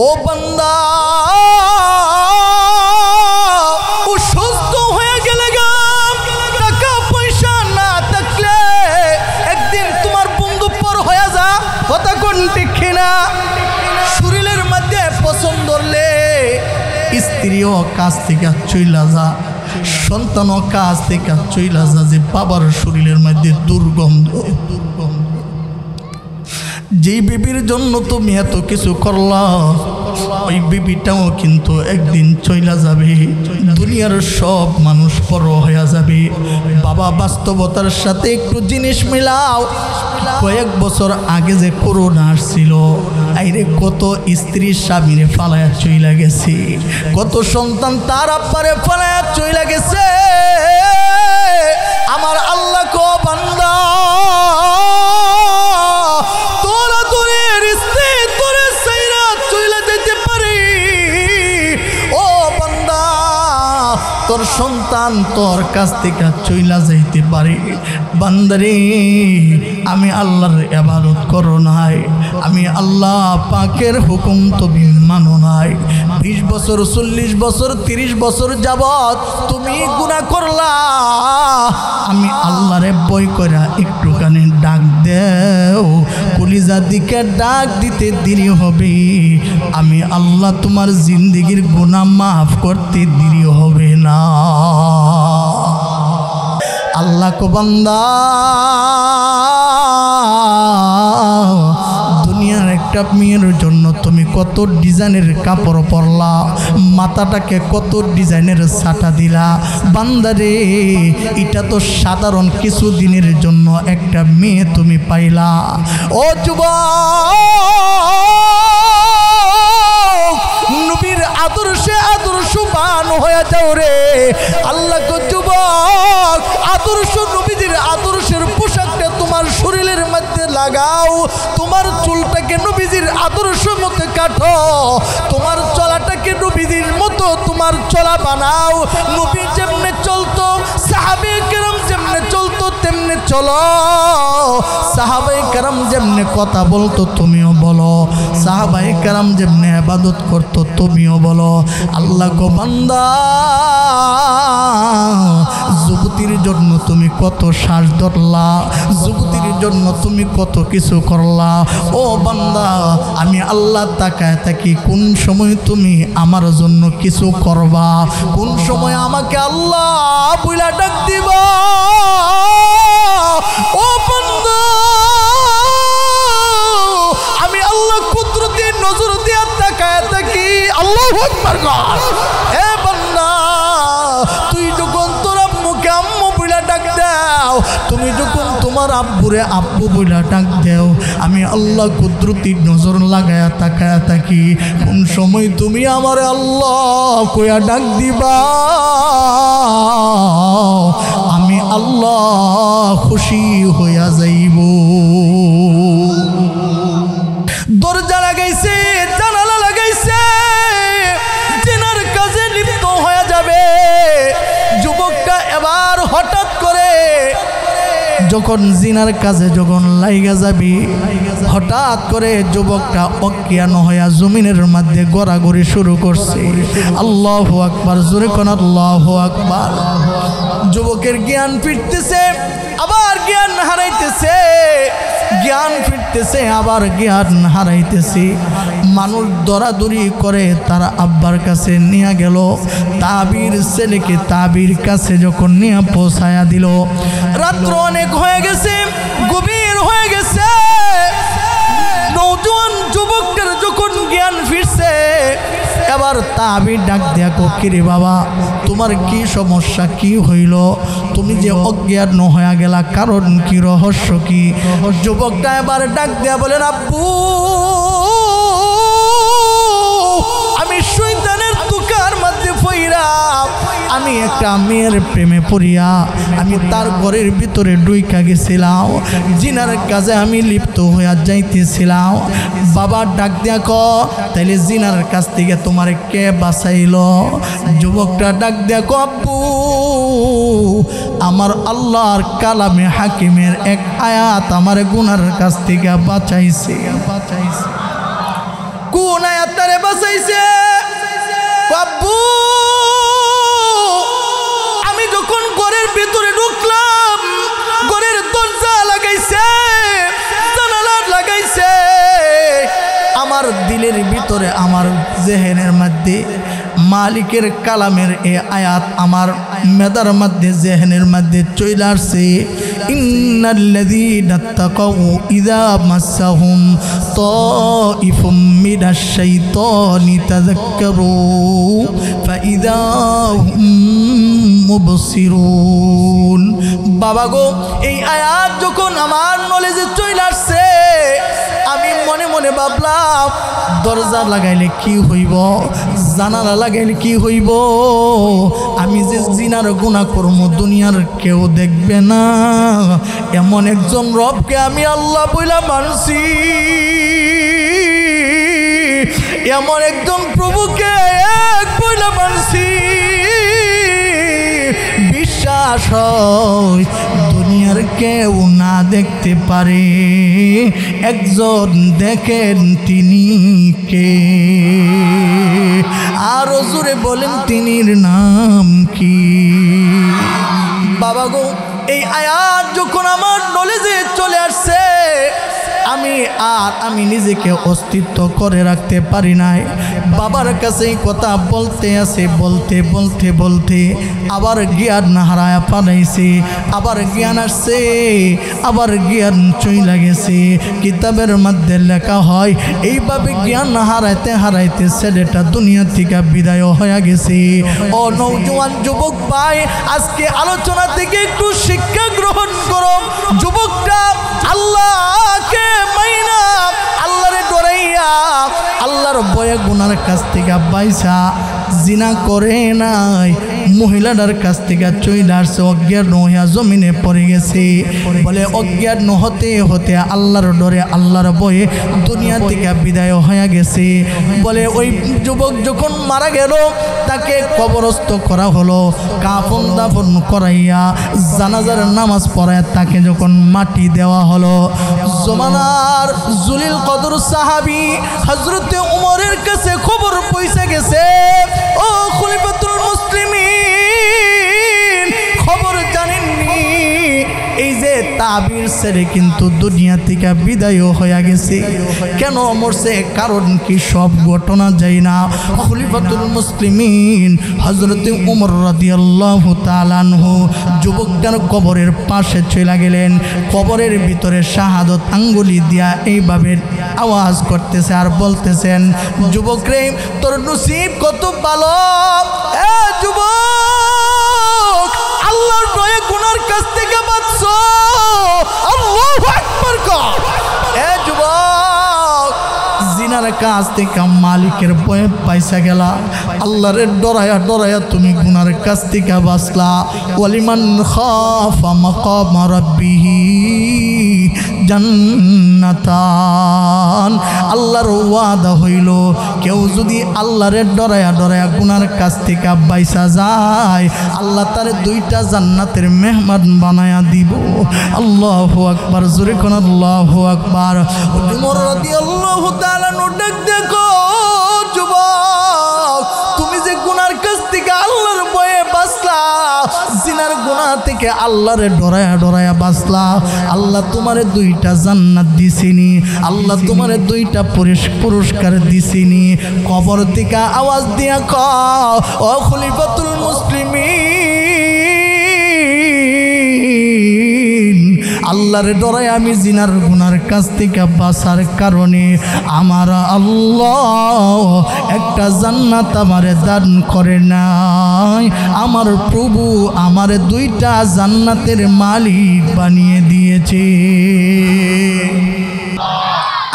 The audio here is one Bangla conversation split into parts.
ও বান্দা অসুস্থ হয়ে গেলে টাকা পয়সা না থাকলে একদিন তোমার বন্ধু পর হয়ে যা, কথা কোন ঠিক না? শরীরের মধ্যে পছন্দ হলে স্ত্রীও কাছ থেকে চইলা যা, সন্তানও কাছ থেকে চইলা যা, যে বাবার শরীরের মধ্যে দুর্গন্ধ। যেই বিবির জন্য তুমি এত কিছু করলা ওই বিবিটাও কিন্তু একদিন চইলা যাবে, দুনিয়ার সব মানুষ পর হয়ে যাবে। বাবা বাস্তবতার সাথে একটু জিনিস মিলাও। কয়েক বছর আগে যে করোনা আসছিল, আইরে কত স্ত্রী স্বামীরে ফালায়া চইলা গেছে, কত সন্তান তার আব্বারে ফালায়া চইলা গেছে। আমার আল্লাহ কো বান্দা তোরা তোরের স্ত্রী তোরে সাইরা চইলা যেতে পারে, ও বান্দা তোর সন্তান তোর কাছ থেকে চইলা যাইতে পারে। বান্দারে আমি আল্লাহর ইবাদত করো নাই, আমি আল্লাহ পাকের হুকুম তুমি মানো নাই। 20 বছর 40 বছর 30 বছর যাবত তুমি গুনাহ করলা, আমি আল্লাহরে বই কইরা একটুখানি ডাক দেও, কলিজা দিকে ডাক দিতে দেরি হবে, আমি আল্লাহ তোমার জিন্দেগির গুনাহ মাফ করতে দেরি হবে না। আল্লাহ কো বান্দা দুনিয়ার একটা মেয়ের জন্য তুমি কত ডিজাইনের কাপড় পরলা, মাথাটাকে কত ডিজাইনের ছাটা দিলা। বান্দারে এটা তো সাধারণ কিছু দিনের জন্য একটা মেয়ে তুমি পাইলা। ও যুবক নবীর আদর্শে আদর্শবান হয়ে যাও রে। আল্লাহ কো যুবক আদর্শ নবীদের আদর্শের পোশাকটা তোমার শরীরের মধ্যে লাগাও, তোমার চুলটাকে নবীজির আদর্শ মতো কাটো, তোমার চলাটাকে নবীজির মতো তোমার চলা বানাও। নবী যেমনে চলতো সাহাবে কেরাম যেমনে চলতো তেমনে চলো, সাহাবাই কেরাম যেমনে কথা বলতো তুমিও বলো, সাহাবাই কেরাম যেমনে ইবাদত করতো তুমিও বলো। আল্লাহ গো বান্দা যুবতীর জন্য তুমি কত শ্বাস ধরলা, যুবতীর জন্য তুমি কত কিছু করলা। ও বান্দা আমি আল্লাহ তাকায় থাকি কোন সময় তুমি আমার জন্য কিছু করবা, কোন সময় আমাকে আল্লাহ বইলা ডাক দিবা। ও বান্দা আমি আল্লাহ কুদরতি নজর দিয়া তাকায় থাকি। আল্লাহু আকবার। এ বান্দা তুই যখন তোর আম্মুকে আম্মু বইলা ডাক দাও, তুমি যখন তোমার আব্বুরে আব্বু বইলা ডাক দাও, আমি আল্লাহ কুদরতি নজর লাগায়া তাকায়া থাকি কোন সময় তুমি আমারে আল্লাহ কইয়া ডাক দিবা। আমি আল্লাহ খুশি হইয়া যাইব। দরজা লাগাইছে, জানালা লাগাইছে, জিনার কাজে লিপ্ত হয়ে যাবে। যুবকটা এবার হঠাৎ করে যখন জিনার কাজে যখন লাইগা যাবি, হঠাৎ করে যুবকটা অজ্ঞান হইয়া জমিনের মধ্যে গড়াগড়ি শুরু করছে। আল্লাহু আকবার, জোরে কোন আল্লাহু আকবার। যুবকের জ্ঞান ফিরতেছে, আবার জ্ঞান হারাইতেছে, জ্ঞান ফিরতেছে, আবার জ্ঞান হারাইতেছে। মানুষ দরাদরি করে তার আব্বার কাছে নিয়ে গেল। তাবির ছেলেকে তাবির কাছে যখন নিয়ে পৌঁছায়া দিল, রাত্র অনেক হয়ে গেছে, গভীর হয়ে গেছে। নওজোয়ান যুবকটার যখন জ্ঞান ফিরছে, এবার তাবির ডাক দেয়া কিরে বাবা তোমার কি সমস্যা, কি হইল, তুমি যে অজ্ঞান হয়ে গেলা, কারণ কি, রহস্য কি? যুবকটা এবার ডাক দেয়া বলেন, আব্বু আমি শয়তানের তুকার মধ্যে পইরা আমি একটা মেয়ের প্রেমে পড়িয়া আমি তার ঘরের ভিতরে ডুইকা গেছিলাম, জিনার কাজে আমি লিপ্ত হইয়া যাইতেছিলাম। বাবা ডাক দিয়া কো তাইলে জিনার কাছ থেকে তোমার কে বাঁচাইল? যুবকটা ডাক দিয়া কো আব্বু আমার আল্লাহর কালামে হাকিমের এক আয়াত আমার গুনার কাছ থেকে বাঁচাইছে। কোন আয়াতটারে বাঁচাইছে? আব্বু আমি যখন ঘরের ভিতরে ঢুকলাম, ঘরের দরজা লাগাইছে, জানালা লাগাইছে, আমার দিলের ভিতরে আমার জেহেনের মধ্যে মালিকের কালামের এই আয়াত আমার মেদার মধ্যে জেহেনের মধ্যে চলে আসছে। ইন্নাল্লাযীনা তাকাউ ইযা মাসসাহুম তাইফুম মিনাশ শাইতানি তাযাক্কারু ফাইযা হুম মুবসিরুন। বাবা গো, এই আয়াত যখন আমার নলেজে চলে আসছে, আমি মনে মনে ভাবলাম দরজা লাগাইলে কি হইব, জানালা লাগাইলে কি হইব, আমি যে জিনার গুনাহ করব দুনিয়ার কেউ দেখবে না, এমন একজন রবকে আমি আল্লাহ বইলা মানছি, এমন একজন প্রভুকে এক বইলা মানছি। বিশ্বাস হয় দুনিয়ার কেউ না দেখতে পারে, একজন দেখেন তিনি কে, আরো জোরে বলেন তিনির নাম কি? বাবা গো, এই আয়াত যখন আমার নলেজে চলে আসছে, আমি নিজেকে অস্তিত্ব করে রাখতে পারি নাই। বাবার কাছে কথা বলতে আছে, বলতে বলতে বলতে আবার জ্ঞান হারায় পালাইছে, আবার জ্ঞান আসছে, আবার জ্ঞান চইলা গেছে। কিতাবের মধ্যে লেখা হয় এইভাবে জ্ঞান হারাইতে হারাইতে ছেলেটা দুনিয়া থেকে বিদায় হয়ে গেছে। ও নওজোয়ান যুবক ভাই, আজকে আলোচনা থেকে একটু শিক্ষা গ্রহণ করো। যুবকটা আল্লাহকে মাইনা, আল্লাহরে ডরাইয়া, আল্লাহর ভয়ে গুনার কাছ থেকে বাইসা জিনা করে নাই, মহিলাটার কাছ থেকে চইলা আসছে, অজ্ঞান হইয়া জমিনে পড়ে গেছে। বলে অজ্ঞান হতে হতে আল্লাহর ডরে আল্লাহর ভয়ে দুনিয়া থেকে বিদায় হয়ে গেছে। বলে ওই যুবক যখন মারা গেল, তাকে কবরস্থ করা হলো, কাফন দাফন করাইয়া জানাজার নামাজ পড়ায় তাকে যখন মাটি দেওয়া হলো, জমানার জলিল কদর সাহাবী হযরতে উমরের কাছে খবর পৌঁছে গেছে। ও খলিফাতুল মুসলিমিন, খবর জানেননি এই যে তাবির ছেড়ে কিন্তু দুনিয়া থেকে বিদায় হয়ে গেছে। কেন মরছে, কারণ কি, সব ঘটনা যায় না। খলিফাতুল মুসলিমিন হযরতে উমর রাদিয়াল্লাহু তাআলা আনহু যুবকটার কবরের পাশে চলে গেলেন। কবরের ভিতরে শাহাদত আঙ্গুলি দিয়া এইভাবে আওয়াজ করতেছে আর বলতেছেন, যুবক রে, তোর নসিব কত ভালো। এ যুবক, আল্লাহর ভয়ে গুনার কাছ থেকে বাঁচছো। আল্লাহু আকবার কর। এ যুবক, জিনার কাছ থেকে মালিকের ভয়ে পয়সা গেলা, আল্লাহরে ডরায়া ডরায়া তুমি গুনার কাছ থেকে বাঁচলা। ওয়ালিমান খাফা মাকাম রাব্বিহি জান্নাতান। আল্লাহর ওয়াদা হইল, কেউ যদি আল্লাহরে ডরায়া ডরায়া গুনার কাছ থেকে বাইসা যায়, আল্লাহ তারে দুইটা জান্নাতের মেহমান বানায়া দিব। আল্লাহু আকবার, জোরে কোন আল্লাহু আকবার। উমর রাদিয়াল্লাহু তাআলা ডাক দেখো, যুবক, তুমি যে গুনার কাছ থেকে আল্লাহর ভয়ে বাঁচলা, জিনার গুনাহ থেকে আল্লাহরে ডরায়া ডরায়া বাঁচলা, আল্লাহ তোমারে দুইটা জান্নাত দিছিনি, আল্লাহ তোমারে দুইটা পুরস্কার দিছিনি। কবর থেকে আওয়াজ দিয়া কও, ও খলিফাতুল মুসলিমিন, আল্লাহরে ডরাই আমি জিনার গুনার কাছ থেকে বাঁচার কারণে আমার আল্লাহ একটা জান্নাত আমারে দান করে নাই, আমার প্রভু আমারে দুইটা জান্নাতের মালিক বানিয়ে দিয়েছে।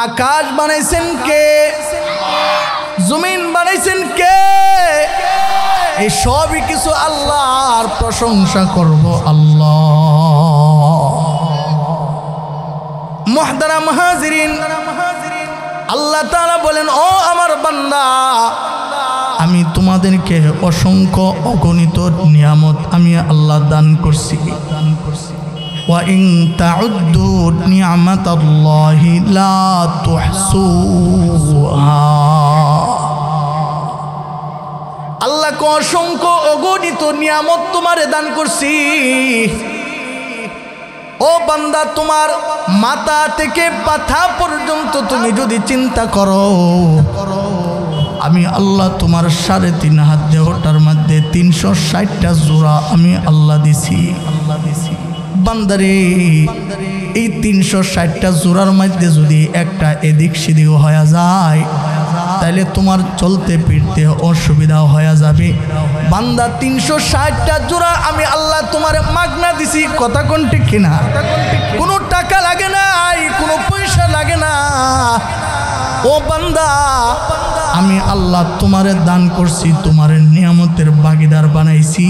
আকাশ বানাইছেন কে? জমিন বানাইছেন কে? এই সবই কিছু আল্লাহর, প্রশংসা করব আল্লাহ। মুহতারাম হাজিরিন, আল্লাহ তাআলা বলেন, ও আমার বান্দা, আমি তোমাদেরকে অসংখ্য অগণিত নিয়ামত আমি আল্লাহ দান করছি। ওয়া ইন তাউদ্দু নি'মাতাল্লাহি লা তুহসুহা। আল্লাহ কো অসংখ্য অগণিত নিয়ামত তোমারে দান করছি। ও বান্দা, তোমার মাথা থেকে পাথা পর্যন্ত তুমি যদি চিন্তা করো, আমি আল্লাহ তোমার 3.5 হাত দেহটার মধ্যে 360টা জোড়া আমি আল্লাহ দিছি। বান্দারে, এই 360টা জোড়ার মধ্যে যদি একটা এদিক সেদিক হয়ে যায়, তাহলে তোমার চলতে ফিরতে অসুবিধা হয়ে যাবে। বান্দা, 360টা জোড়া আমি আল্লাহ তোমার মাগনা দিছি। কথা কোন ঠিক কিনা? কোনো টাকা লাগে না, কোনো পয়সা লাগে না। ও বান্দা, আমি আল্লাহ তোমারে দান করছি, তোমার নিয়ামতের ভাগীদার বানাইছি।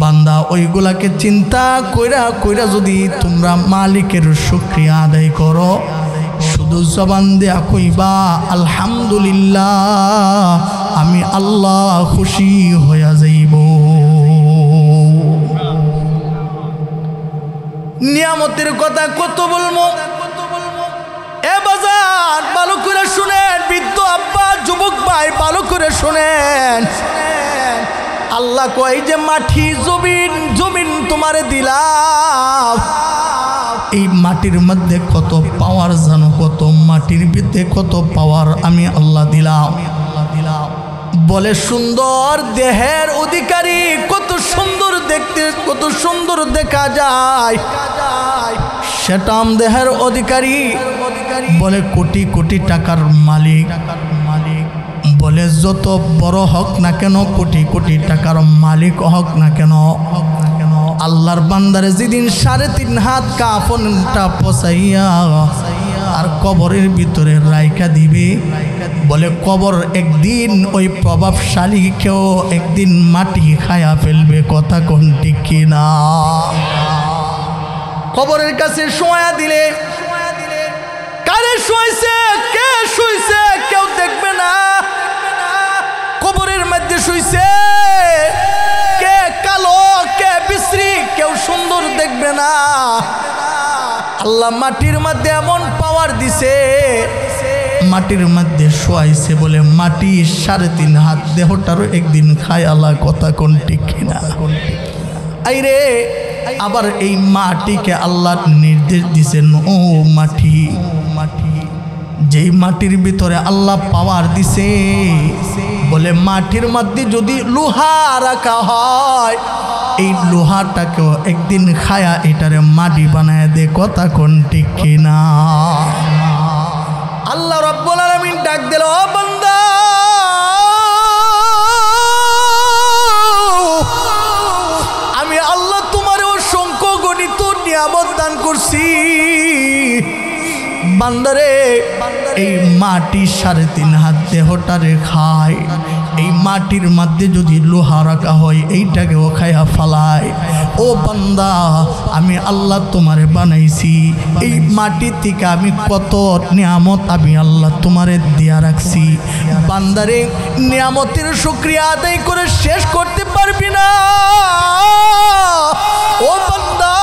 বান্দা, ওইগুলাকে চিন্তা কইরা কইরা যদি তোমরা মালিকের শুকরিয়া আদায় করো, শুধু জবান দিয়া কইবা আলহামদুলিল্লাহ, আমি আল্লাহ খুশি হইয়া যাইব। নিয়ামতের কথা কত বলবো। এ বাজার, ভালো করে শুনেন। বৃদ্ধ আব্বা, যুবক ভাই, ভালো করে শুনেন। আল্লাহ কয় যে মাটি জমিন তোমারে দিলাম, এই মাটির মধ্যে কত পাওয়ার জানো? কত মাটির ভিতরে কত পাওয়ার আমি আল্লাহ দিলাম। বলে সুন্দর দেহের অধিকারী, কত সুন্দর দেখতে, কত সুন্দর দেখা যায়, সেটা দেহের অধিকারী। বলে কোটি কোটি টাকার মালিক। বলে যত বড় হক না কেন, কোটি কোটি টাকার মালিক হক না কেন, আল্লাহর বান্দারে যেদিন 3.5 হাত কাফনটা পচাইয়া আর কবরের ভিতরে রাইখা দিবে, বলে কবর একদিন ওই প্রভাবশালীকেও একদিন মাটি খায়া ফেলবে। কথা কোন ঠিক কিনা? কবরের কাছে শোয়া দিলে, কারে শুইছে, কে শুইছে কেউ দেখবে না। কবরের মধ্যে শুইছে কে কালো, কে বিশ্রী, কেউ সুন্দর দেখবে না। আল্লাহ মাটির মধ্যে এমন পাওয়ার দিছে, মাটির মধ্যে শোয়াইছে বলে মাটি 3.5 হাত দেহটারও একদিন খায় আল্লাহ। কথা কোন ঠিক কিনা? আইরে, আবার এই মাটিকে আল্লাহ নির্দেশ দিছেন, ও মাটি, যেই মাটির ভিতরে আল্লাহ পাওয়ার দিছে, বলে মাটির মধ্যে যদি লোহা রাখা হয়, এই লোহাটাকেও একদিন খায়া এটারে মাটি বানায় দে। কথা কোন ঠিক কিনা? আল্লাহ রাব্বুল আলামিন ডাক দিল, ও বান্দা, আমি আল্লাহ তোমার অসংখ্য গণিত নিয়ামত দান করছি। বান্দারে, এই মাটি 3.5 হাত দেহটারে খায়, এই মাটির মধ্যে যদি লোহা রাখা হয়, এইটাকেও খায়া ফালায়। ও বান্দা, আমি আল্লাহ তোমারে বানাইছি, এই মাটি থেকে আমি কত নিয়ামত আমি আল্লাহ তোমারে দিয়া রাখছি। বান্দারে, নিয়ামতের শুকরিয়া আদায় করে শেষ করতে পারবি না। ও বান্দা,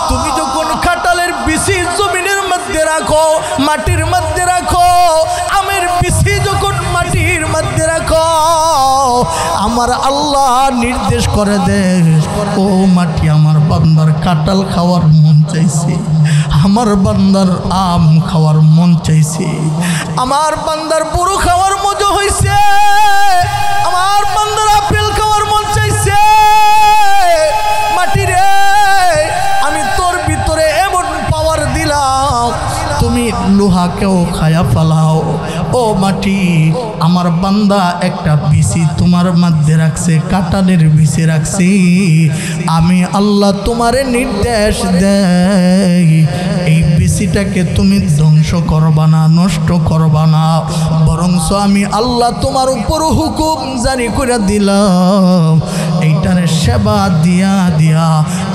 তুমি যখন খাটালের বিচি জমিনের মধ্যে রাখো, মাটির মধ্যে রাখো, আমের বিচি যখন মাটির মধ্যে রাখো, আমার আল্লাহ নির্দেশ করে দে, ও মাটি, আমার বান্দার কাঁঠাল খাওয়ার মন চাইছে, আমার বান্দার আম খাওয়ার মন চাইছে, আমার বান্দার বুড়ো খাওয়ার মজা হয়েছে, আমার বান্দার আপেল খাওয়ার মন চাইছে। মাটি রে, আমি তোর ভিতরে এমন পাওয়ার দিলাম, তুমি লোহাকেও খায়া ফেলাও। ও মাটি, আমার বান্দা একটা বিচি তোমার মধ্যে রাখছে, কাঁঠালের বিচি রাখছি, আমি আল্লাহ তোমারে নির্দেশ দেই, এই বিচিটাকে তুমি ধ্বংস করবা না, নষ্ট করবা না, বরঞ্চ আমি আল্লাহ তোমার উপর হুকুম জারি করে দিলাম, এইটারে সেবা দিয়া দিয়া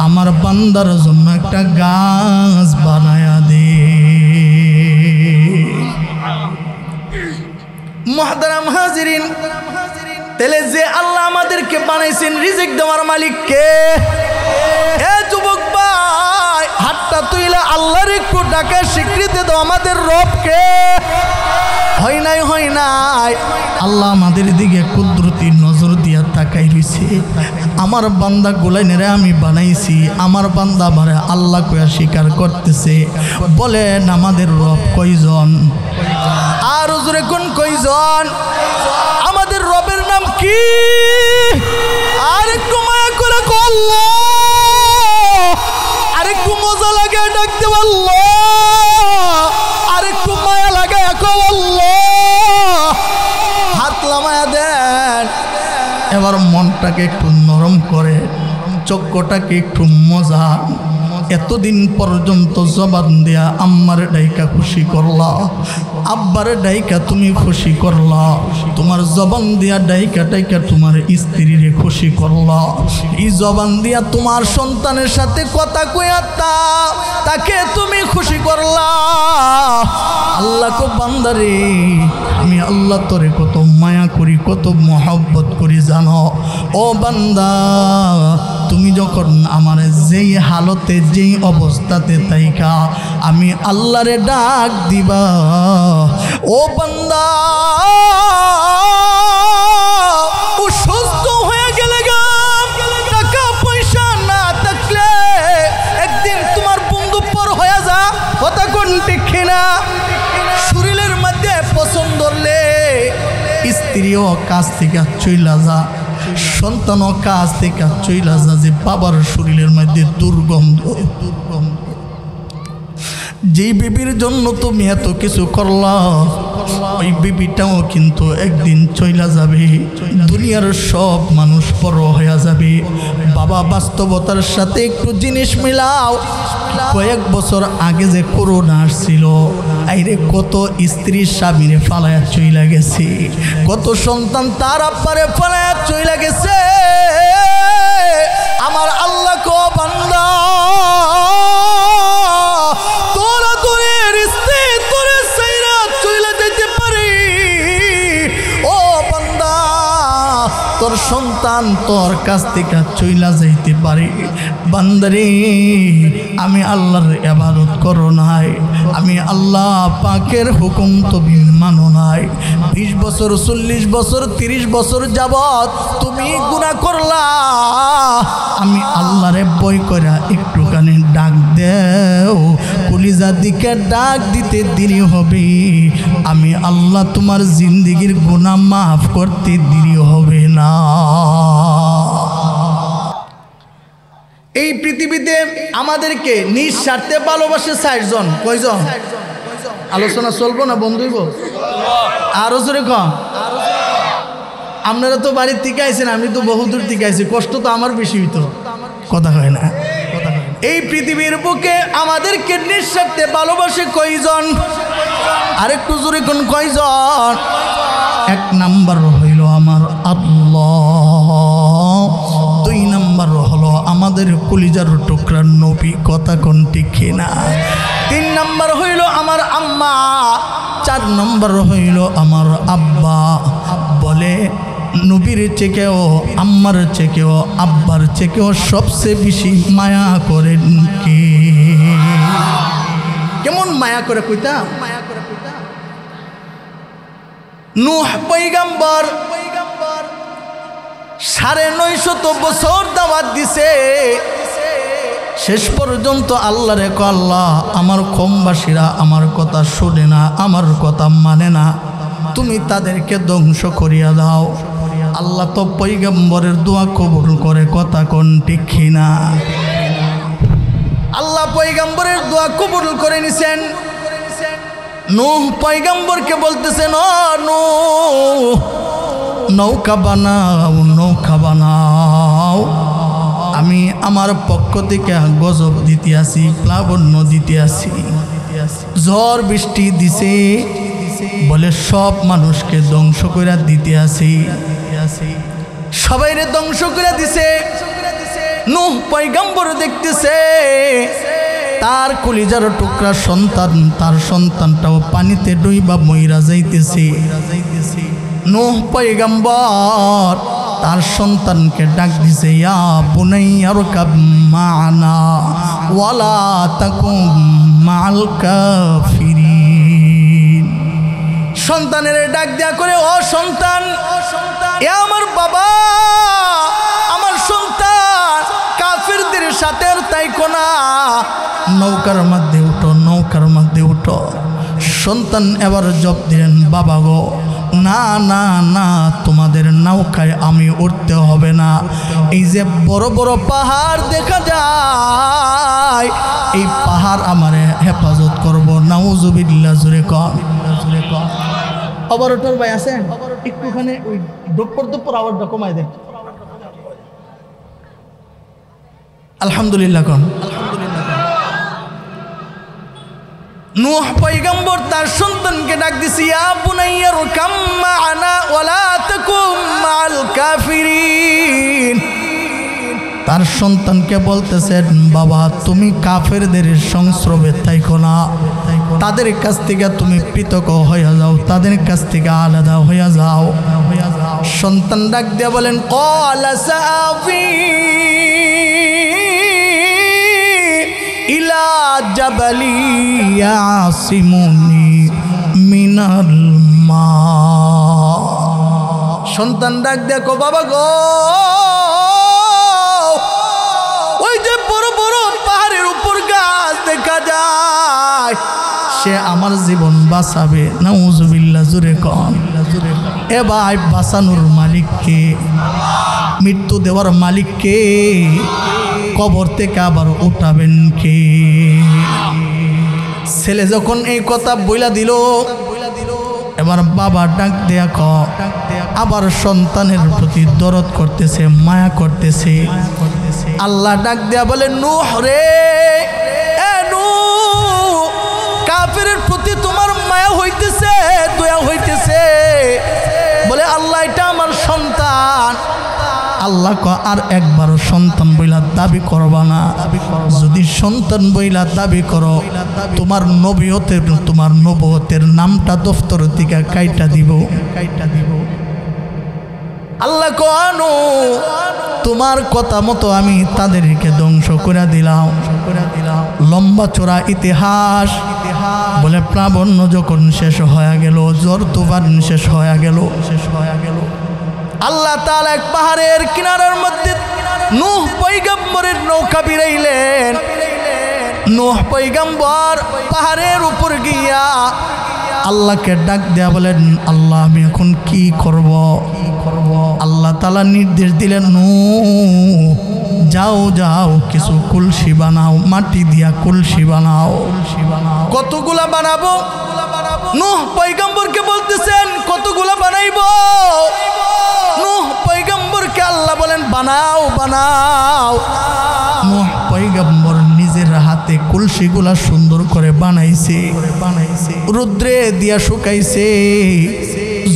আমার বান্দার জন্য একটা গাছ বানায়া দে। মুহতারাম হাজিরিন, তাহলে যে আল্লাহ আমাদেরকে বানাইছেন, রিজিক দেওয়ার মালিক কে? হাতটা তুইলা আল্লাহর একটু ডাকে স্বীকৃতি দাও আমাদের রবকে। হয় নাই আল্লাহ আমাদের দিকে কুদরতি নজর দিয়া তাকাই রইছে। আমার বান্দা গোলাইনেরে আমি বানাইছি, আমার বান্দা আমারে আল্লাহ কইয়া স্বীকার করতেছে। বলেন আমাদের রব কয়জন? আর জোরে কোন কয়জন? আমাদের রবের নাম কি? আর একটু মায়া করে আল্লাহ, আর একটু মজা লাগে ডাকতে আল্লাহ, আর একটু মায়া লাগে আল্লাহ। হাত লামায়া দেন, এবার মনটাকে একটু নরম করে, চক্ষটাকে একটু মজা। এতদিন পর্যন্ত জবান দিয়া আম্মারে ডাইকা খুশি করলা, আব্বারে ডাইকা তুমি খুশি করলা, তোমার জবান দিয়া ডাইকা ডাইকা তোমার স্ত্রীরে খুশি করলা, এই জবান দিয়া তোমার সন্তানের সাথে কথা কইয়া তাকে তুমি খুশি করলা। আল্লাহ কো বান্দারে, আমি আল্লাহ তোরে কত মায়া করি, কত মহব্বত করি জানো। ও বান্দা, তুমি যখন আমার যেই হালতে যেই অবস্থাতে তাইকা আমি আল্লাহরে ডাক দিবা, ও বান্দা ও সুস্থ হয়ে গেলে টাকা পয়সা না থাকলে একদিন তোমার বন্ধু পর হয়ে যা, কথা কোন ঠিক না? শরীরের মধ্যে পছন্দ হলে স্ত্রীও কাছ থেকে চইলা যা, সন্তানও কাছ থেকে চইলা যা, যে বাবার শরীরের মধ্যে দুর্গন্ধ। যেই বিবির জন্য তুমি এত কিছু করলা, ওই বিবিটাও কিন্তু একদিন চইলা যাবে। দুনিয়ার সব মানুষ পর হয়ে যাবে। বাবা, বাস্তবতার সাথে একটু জিনিস মিলাও। কয়েক বছর আগে যে করোনা আসছিল, আইরে কত স্ত্রী স্বামীরে ফালায়া চইলা গেছে, কত সন্তান তার আব্বারে ফালায়া চইলা গেছে। আমার আল্লাহ কো বান্দা, তোরা তোরের স্ত্রী তোরে সাইরা চইলা যেতে পারি, ও বান্দা তোর সন্তান তোর কাছ থেকে চইলা যাইতে পারে। বান্দারে, আমি আল্লাহর ইবাদত করো নাই, আমি আল্লাহ পাকের হুকুম তুমি মানো নাই। 20 বছর 40 বছর 30 বছর যাবত তুমি গুনাহ করলা, আমি আল্লাহরে বই করা একটুখানি ডাক দেও, কলিজার দিকে ডাক দিতে দেরি হবে, আমি আল্লাহ তোমার জিন্দেগির গুনাহ মাফ করতে দেরি হবে না। এই পৃথিবীতে আমাদেরকে নিঃস্বার্থে ভালোবাসে 4 জন। কয়জন? আলোচনা চলবো না বন্ধুইব? আরো জোরে কম। আপনারা তো বাড়ির থেকে আইছেন, আমি তো বহুদূর থেকে আইছি, কষ্ট তো আমার বেশি হইতো, কথা হয় না। এই পৃথিবীর বুকে আমাদেরকে নিঃস্বার্থে ভালোবাসে কয়জন? আরেকটু জোরে কোন কয়জন? 1 নাম্বার হইল আমার আল্লাহ, 2 নাম্বার হলো আমাদের কলিজার টুকরা নবী, কথা কোন ঠিক না? 3 নাম্বার হইল আমার আম্মা, 4 নাম্বার হইল আমার আব্বা। বলে নবীর চেকেও, আম্মার চেকেও, আব্বার চেকেও সবচেয়ে বেশি মায়া করেন কে? কেমন মায়া করে কইতা? নূহ পয়গম্বর 950 বছর দাওয়াত দিছে, শেষ পর্যন্ত আল্লাহ রে কো, আল্লাহ আমার কমবাসীরা আমার কথা শুনে না, আমার কথা মানে না, তুমি তাদেরকে ধ্বংস করিয়া দাও। আল্লাহ তো পয়গম্বরের দোয়া কবুল করে, কথা কোন ঠিক না? আল্লাহ পয়গম্বরের দোয়া কবুল করে নিছেন। নূহ পয়গম্বরকে বলতেছেন, ও নূহ, নৌকা বানাও, নৌকা বানাও, আমি আমার পক্ষ থেকে গজব দিতে আসি, প্লাবন্য দিতে আসি। ঝড় বৃষ্টি দিছে বলে সব মানুষকে ধ্বংস করে দিতে আসি, সবাইরে ধ্বংস করে দিছে। নূহ পয়গম্বর দেখতেছে তার কলিজার টুকরা সন্তান, তার সন্তানটাও পানিতে ডুইবা মইরা যাইতেছে। নূহ পয়গম্বর তার সন্তানকে ডাক দিছে, ইয়া বুনাইয়া রকাব মা'না ওয়ালা তাকুম মা'আল কাফিরিন। সন্তানের ডাক দেয়া করে, ও সন্তান, এ আমার বাবা, আমার সন্তান, কাফিরদের সাথে আর তাইকো না, নৌকার মধ্যে উঠো, নৌকার মধ্যে উঠো। সন্তান এবার জব দিলেন, বাবা গো, না না না, তোমাদের নৌকায় আমি উঠতে হবে না। এই যে বড় বড় পাহাড় দেখা যায়, এই পাহাড় আমার হেফাজত করবো। নাউজুবিল্লাহ, জোরে কর। অপারেটর ভাই আছেন, একটুখানে ওই দুপুর আওয়াজটা কমাই দেন। আলহামদুলিল্লাহ কোন নূহ পয়গম্বর তার সন্তানকে ডাক দিছে, ইয়া বুনাইয়া রকাম মা'না ওয়ালা তাকুম মা'আল কাফিরিন। তার সন্তানকে বলতেছেন, বাবা তুমি কাফেরদের সংস্রবে থাইকো না, তাদের কাছ থেকে তুমি পৃথক হয়ে যাও, তাদের কাছ থেকে আলাদা হয়ে যাও। সন্তান ডাক দিয়ে বলেন, ক্বালা সাআবি ইলা জাবালি ইয়াসিমুনি মিনাল মা। সন্তান ডাক দেখো, বাবা গো, ওই যে বড় বড় পাহাড়ের উপর গাছ দেখা যায়, সে আমার জীবন বাঁচাবে। নাউজুবিল্লাহ, জোরে কন। এ ভাই, বাঁচানোর মালিককে, মৃত্যু দেওয়ার মালিককে, কবর থেকে আবার উঠাবেন কে? ছেলে যখন এই কথা বইলা দিল, এবার বাবা ডাক দেয়া আবার সন্তানের প্রতি দরদ করতেছে, মায়া করতেছে। আল্লাহ ডাক দেয়া বলে, নূহ রে, এ নূহ, কাফিরের প্রতি তোমার মায়া হইতেছে, দয়া হইতেছে। বলে, আল্লাহ এটা আমার সন্তান। আল্লাহ আর একবারও সন্তান বইলা দাবি করবা না। যদি সন্তান বইলা দাবি করো, তোমার নবুয়তের নামটা দফতর থেকে কাইটা দিব। আল্লাহ কানো, তোমার কথা মতো আমি তাদেরকে ধ্বংস করে দিলাম। লম্বা চোরা ইতিহাস বলে, প্লাবন্য যখন শেষ হয়ে গেল, ঝড় তুফান শেষ হয়ে গেল, আল্লাহ তাআলা এক পাহাড়ের কিনারার মধ্যে নূহ পয়গম্বরের নৌকা বিরাইলেন। নূহ পয়গম্বর পাহাড়ের উপর গিয়া আল্লাহকে ডাক দেয়া বলেন, আল্লাহ আমি এখন কি করব? আল্লাহ তাআলা নির্দেশ দিলেন, নূহ যাও যাও, কিছু কলসি বানাও, মাটি দিয়া কলসি বানাও। কতগুলা বানাবো? নূহ পয়গম্বরকে বলতেছেন, কতগুলা বানাইবো? নূহ পয়গম্বরকে আল্লাহ বলেন, বানাও বানাও। নূহ পয়গম্বর নিজের হাতে কলসিগুলা সুন্দর করে বানাইছে, রুদ্রে দিয়া শুকাইছে,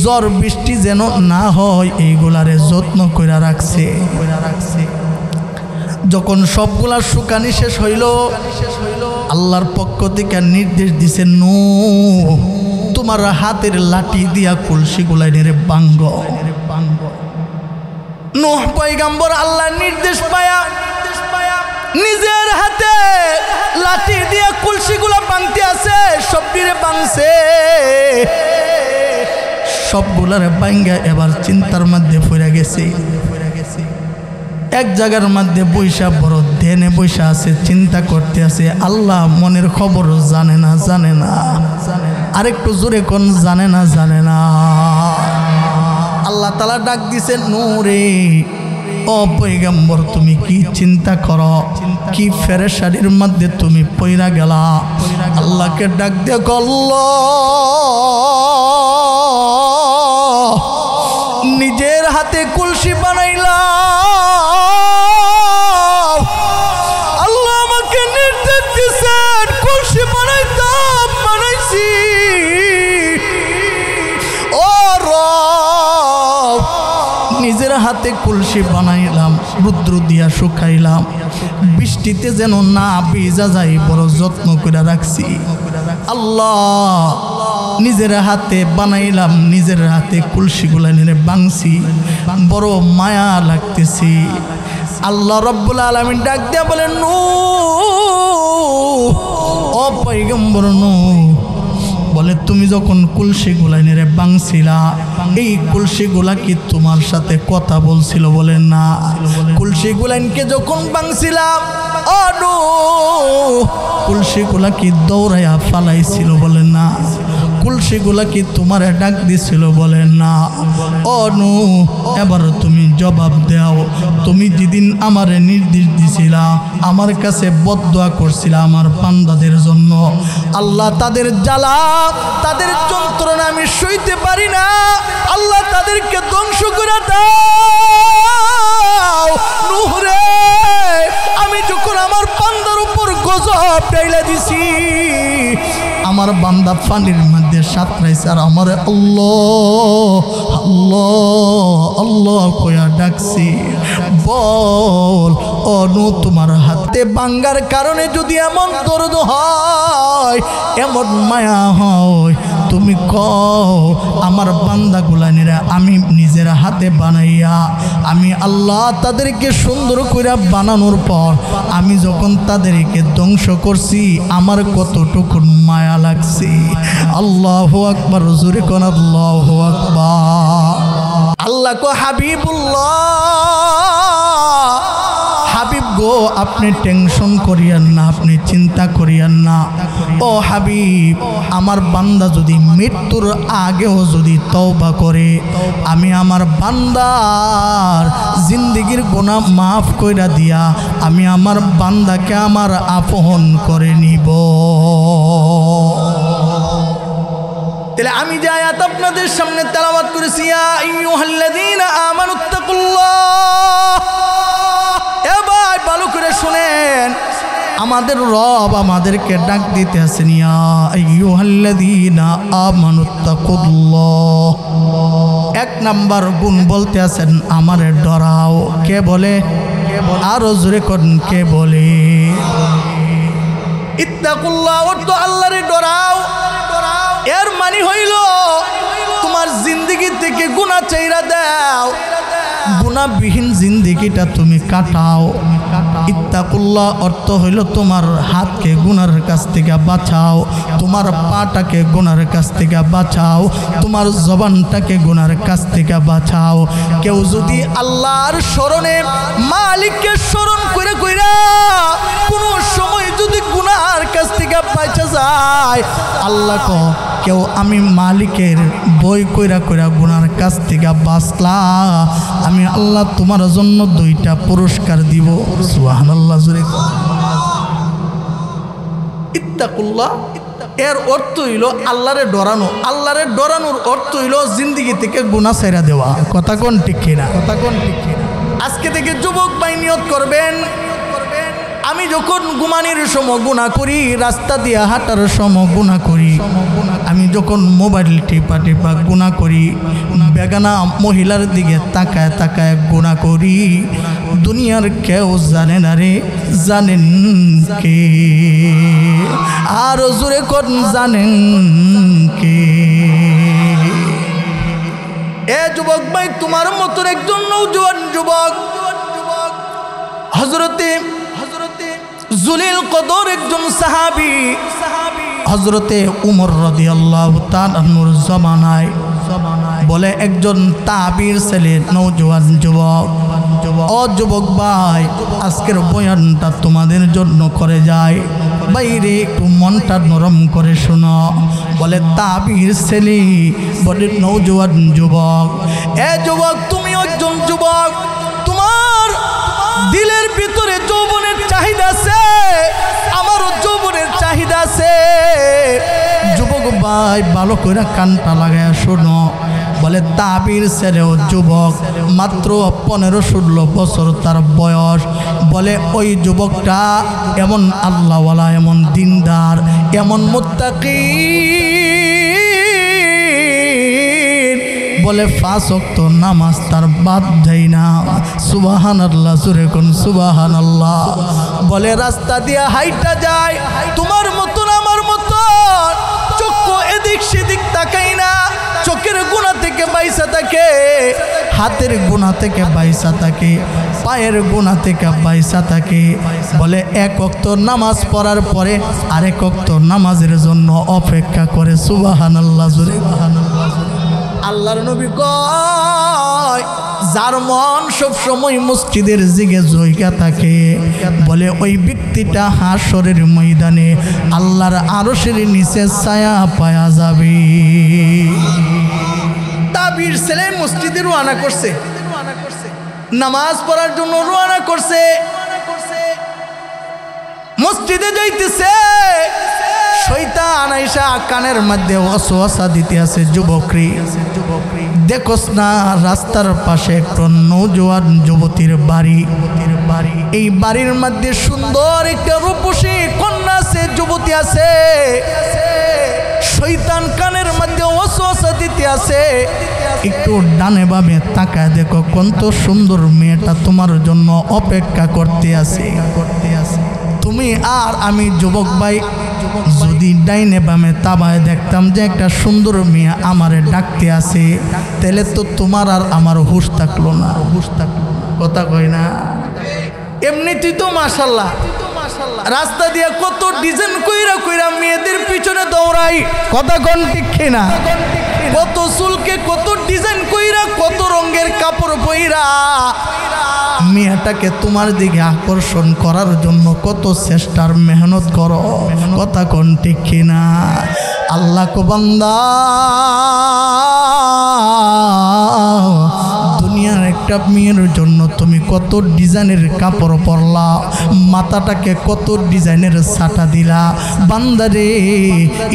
ঝড় বৃষ্টি যেন না হয় এইগুলারে যত্ন করে রাখছে। যখন সবগুলা শুকানি শেষ হইল, আল্লাহর পক্ষ থেকে নির্দেশ দিছে, নূহ তোমার হাতের লাঠি দিয়া কলসিগুলা নেড়ে ভাঙ্গ। নূহ পয়গম্বর আল্লাহর নির্দেশ পায়া নিজের হাতে লাঠি দিয়া কলসিগুলা ভাঙতে আছে, সবটিরে ভাঙছে। সবগুলারে ভাঙ্গা এবার চিন্তার মধ্যে পড়ে গেছে। এক জায়গার মধ্যে বৈশা বড় ধ্যানে বৈশা আছে, চিন্তা করতে আছে। আল্লাহ মনের খবর জানে না, জানে না। আরেকটু জোরে কোন, জানে না, জানে না। আল্লাহ তাআলা ডাক দিছেন, নূরে, ও পয়গম্বর তুমি কি চিন্তা করো, কি ফেরেশানির মধ্যে তুমি পইরা গেলা? আল্লাহকে ডাক দিয়ে আল্লাহ নিজের হাতে কলসি বানাইলা, আল্লাহ আমাকে নির্দেশ দিয়েছেন কলসি বানাইতাম, বানাইছি। ও রব, নিজের হাতে কলসি বানাইলাম, রুদ্র দিয়া শুকাইলাম, বৃষ্টিতে যেন না ভিজা যায় বড় যত্ন করে রাখছি। আল্লাহ নিজের হাতে বানাইলাম, নিজের হাতে কলসিগুলা নিয়ে বাংছি, বড় মায়া লাগতেছি। আল্লাহ রাব্বুল আলামিন ডাক দিয়া বলেন, নূহ, ও পয়গম্বর নূহ, বলে তুমি যখন কলসিগুলা নিয়ে বাংছিলা, এই কলসিগুলা কি তোমার সাথে কথা বলছিল? বলেন না। কলসিগুলাকে যখন বাংছিলাম, ও নূহ, কলসিগুলা কি দৌড়াইয়া ফালাইছিল? বলেন না। কলসিগুলা কি তোমার ডাক দিছিল? বলেন না। ও নূহ, এবার তুমি জবাব দাও, তুমি যেদিন আমারে নির্দেশ দিছিলা, আমার কাছে বদদোয়া করছিলা আমার বান্দাদের জন্য, আল্লাহ তাদের জ্বালা, তাদের যন্ত্রণা আমি সইতে পারি না, আল্লাহ তাদেরকে ধ্বংস করে দাও। নূহ রে, আমি যখন আমার বান্দার উপর গজব ডাইলা দিছি, আমার বান্দা পানির মধ্যে সাঁতরাইছে, আর আমার আল্লাহ আল্লাহ আল্লাহ কয়া ডাকছি। বল ও নূহ, তোমার হাতে বাঙ্গার কারণে যদি এমন দর্দ হয়, এমন মায়া হয়, তুমি কও আমার বান্দাগুলা নিরা আমি নিজের হাতে বানাইয়া, আমি আল্লাহ তাদেরকে সুন্দর করে বানানোর পর আমি যখন তাদেরকে ধ্বংস করছি, আমার কতটুকু মায়া লাগছে। আল্লাহু আকবার, জোরে কোন আল্লাহু আকবার। আল্লাহ কো হাবিবুল্লাহ, হাবিব গো, আপনি টেনশন করিয়েন না, আপনি চিন্তা করিয়েন না। ও হাবিব, আমার বান্দা যদি মৃত্যুর আগেও যদি তওবা করে, আমি আমার বান্দার জিন্দেগির গুনাহ মাফ কইরা দিয়া আমি আমার বান্দাকে আমার আপন করে নিব। তাহলে আমি যে আয়াত আপনাদের সামনে তেলাওয়াত করেছি, ইয়া আইয়ুহাল্লাযীনা আমানুত্তাকুল্লাহ, এ ভাই ভালো করে শুনেন, আমাদের রব আমাদেরকে ডাক দিতে আছেন, ইয়া আইয়ুহাল্লাযীনা আমানুত্তাকুল্লাহ। এক নাম্বার গুণ বলতে আছেন, আমারে ডরাও। কে বলে? আরো জোরে করুন, কে বলে? ইত্তাকুল্লাহ অর্থ আল্লাহরে ডরাও। এর মানে হইল তোমার জিন্দেগি থেকে গুনাহ চাইরা দাও, গুনাহবিহীন জিন্দেগিটা তুমি কাটাও। ইত্তাকুল্লাহ অর্থ হইল তোমার হাতকে গুনাহের কাছ থেকে বাঁচাও, তোমার পাটাকে গুনাহের কাছ থেকে বাঁচাও, তোমার জবানটাকে গুনাহের কাছ থেকে বাঁচাও। কেউ যদি আল্লাহর স্মরণে মালিককে স্মরণ করে কইরা কোনো সময় যদি গুনাহের কাছ থেকে বাঁচা যায়, আল্লাহ কো কেউ আমি মালিকের বই কইরা কইরা গুনার কাছ থেকে বাঁচলা, আমি আল্লাহ তোমার জন্য 2টা পুরস্কার দিব। সুবহানাল্লাহ, জোরে ইত্তাকুল্লাহ এর অর্থ হইল আল্লাহরে ডরানো। আল্লাহরে ডরানোর অর্থ হইল জিন্দেগি থেকে গুনাহ ছেড়ে দেওয়া। কথা কোন ঠিক কিনা? কথা কোন ঠিক কিনা? আজকে থেকে যুবক ভাই নিয়ত করবেন, আমি যখন ঘুমানির সময় গুনাহ করি, রাস্তা দিয়ে হাঁটার সময় গুনাহ করি, আমি যখন মোবাইল টিপা টিপা গুনাহ করি, বেগানা মহিলার দিকে তাকায় তাকায় গুনাহ করি, দুনিয়ার কেউ জানে না রে, জানেন কে? আর জোরে কোন জানেন কে? এ যুবক ভাই, তোমার মতন একজন নওজোয়ান যুবক হযরতে জুলিল কদর একজন সাহাবী হযরতে উমর রাদিয়াল্লাহু তাআলা আনহুর জামানায় বলে একজন তাবির ছেলে নওজোয়ান যুবক, ও যুবক ভাই, আজকের বয়ানটা তোমাদের জন্য করে যায়, বাইরে একটু মনটা নরম করে শোনো। বলে তাবির ছেলে, বলে নওজোয়ান যুবক, এ যুবক, তুমি একজন যুবক, তোমার দিলের ভিতরে যৌবনের চাহিদা আছে, আমারও যৌবনের চাহিদা আছে। যুবক ভাই, ভালো করে কানটা লাগায় শোনো। বলে তাবির ছেলেও যুবক, মাত্র 15-16 বছর তার বয়স। বলে ওই যুবকটা এমন আল্লাহওয়ালা, এমন দিনদার, এমন মুত্তাকি, বলে 5 ওয়াক্ত নামাজ তার বাদ দেয় না। সুবহানাল্লাহ, জোরে কোন সুবহানাল্লাহ। বলে রাস্তা দিয়ে হাইটা যায়, তোমার মতন আমার মতন চক্ষু এদিক সেদিক তাকাই না, চোখের গুনাহ থেকে বাইসা থাকে, হাতের গুনাহ থেকে বাইসা থাকে, পায়ের গুনাহ থেকে বাইসা থাকে। বলে এক ওয়াক্ত নামাজ পড়ার পরে আরেক ওয়াক্ত নামাজের জন্য অপেক্ষা করে। সুবহানাল্লাহ জোরে সুবহানাল্লাহ। আল্লাহর নবী কয় যার মন সব সময় মসজিদের দিকে জয়গা থাকে, বলে ওই ব্যক্তিটা হাসরের ময়দানে আল্লাহর আরশের নিচে ছায়া পায়া যাবে। তাবির ছেলে মসজিদে রওনা করছে, নামাজ পড়ার জন্য রওনা করছে, মসজিদে যাইতেছে, শয়তান আইসা কানের মধ্যে ওয়াসওয়াসা দিতে আছে, যুবকরি দেখোস না রাস্তার পাশে একটা নওজোয়ান যুবতীর বাড়ি, এই বাড়ির মধ্যে সুন্দর একটা রূপসী কন্যা আছে, যুবতী আছে। শয়তান কানের মধ্যে ওয়াসওয়াসা দিতে আছে, একটু ডানে বামে তাকায় দেখো কত সুন্দর মেয়েটা তোমার জন্য অপেক্ষা করতে আছে। তুমি আর আমি যুবক ভাই যদি ডাইনে বামে তাবায় দেখতাম যে একটা সুন্দর মেয়ে আমারে ডাকতে আছে, তাহলে তো তোমার আর আমার হুঁশ থাকলো না, কথা কই না? এমনিতেই তো মাশাআল্লাহ রাস্তা দিয়ে কত ডিজাইন কইরা কইরা মেয়েদের পিছনে দৌড়াই, কথা কোন ঠিক না? কত চুলকে কত ডিজাইন কইরা কত রঙের কাপড় পইরা মেয়েটাকে তোমার দিকে আকর্ষণ করার জন্য কত চেষ্টার মেহনত করো, কথা কোন ঠিক না? আল্লাহ কো বান্দা দুনিয়ার একটা মেয়ের জন্য তুমি কত ডিজাইনের কাপড় পরলা, মাথাটাকে কত ডিজাইনের ছাটা দিলা। বান্দারে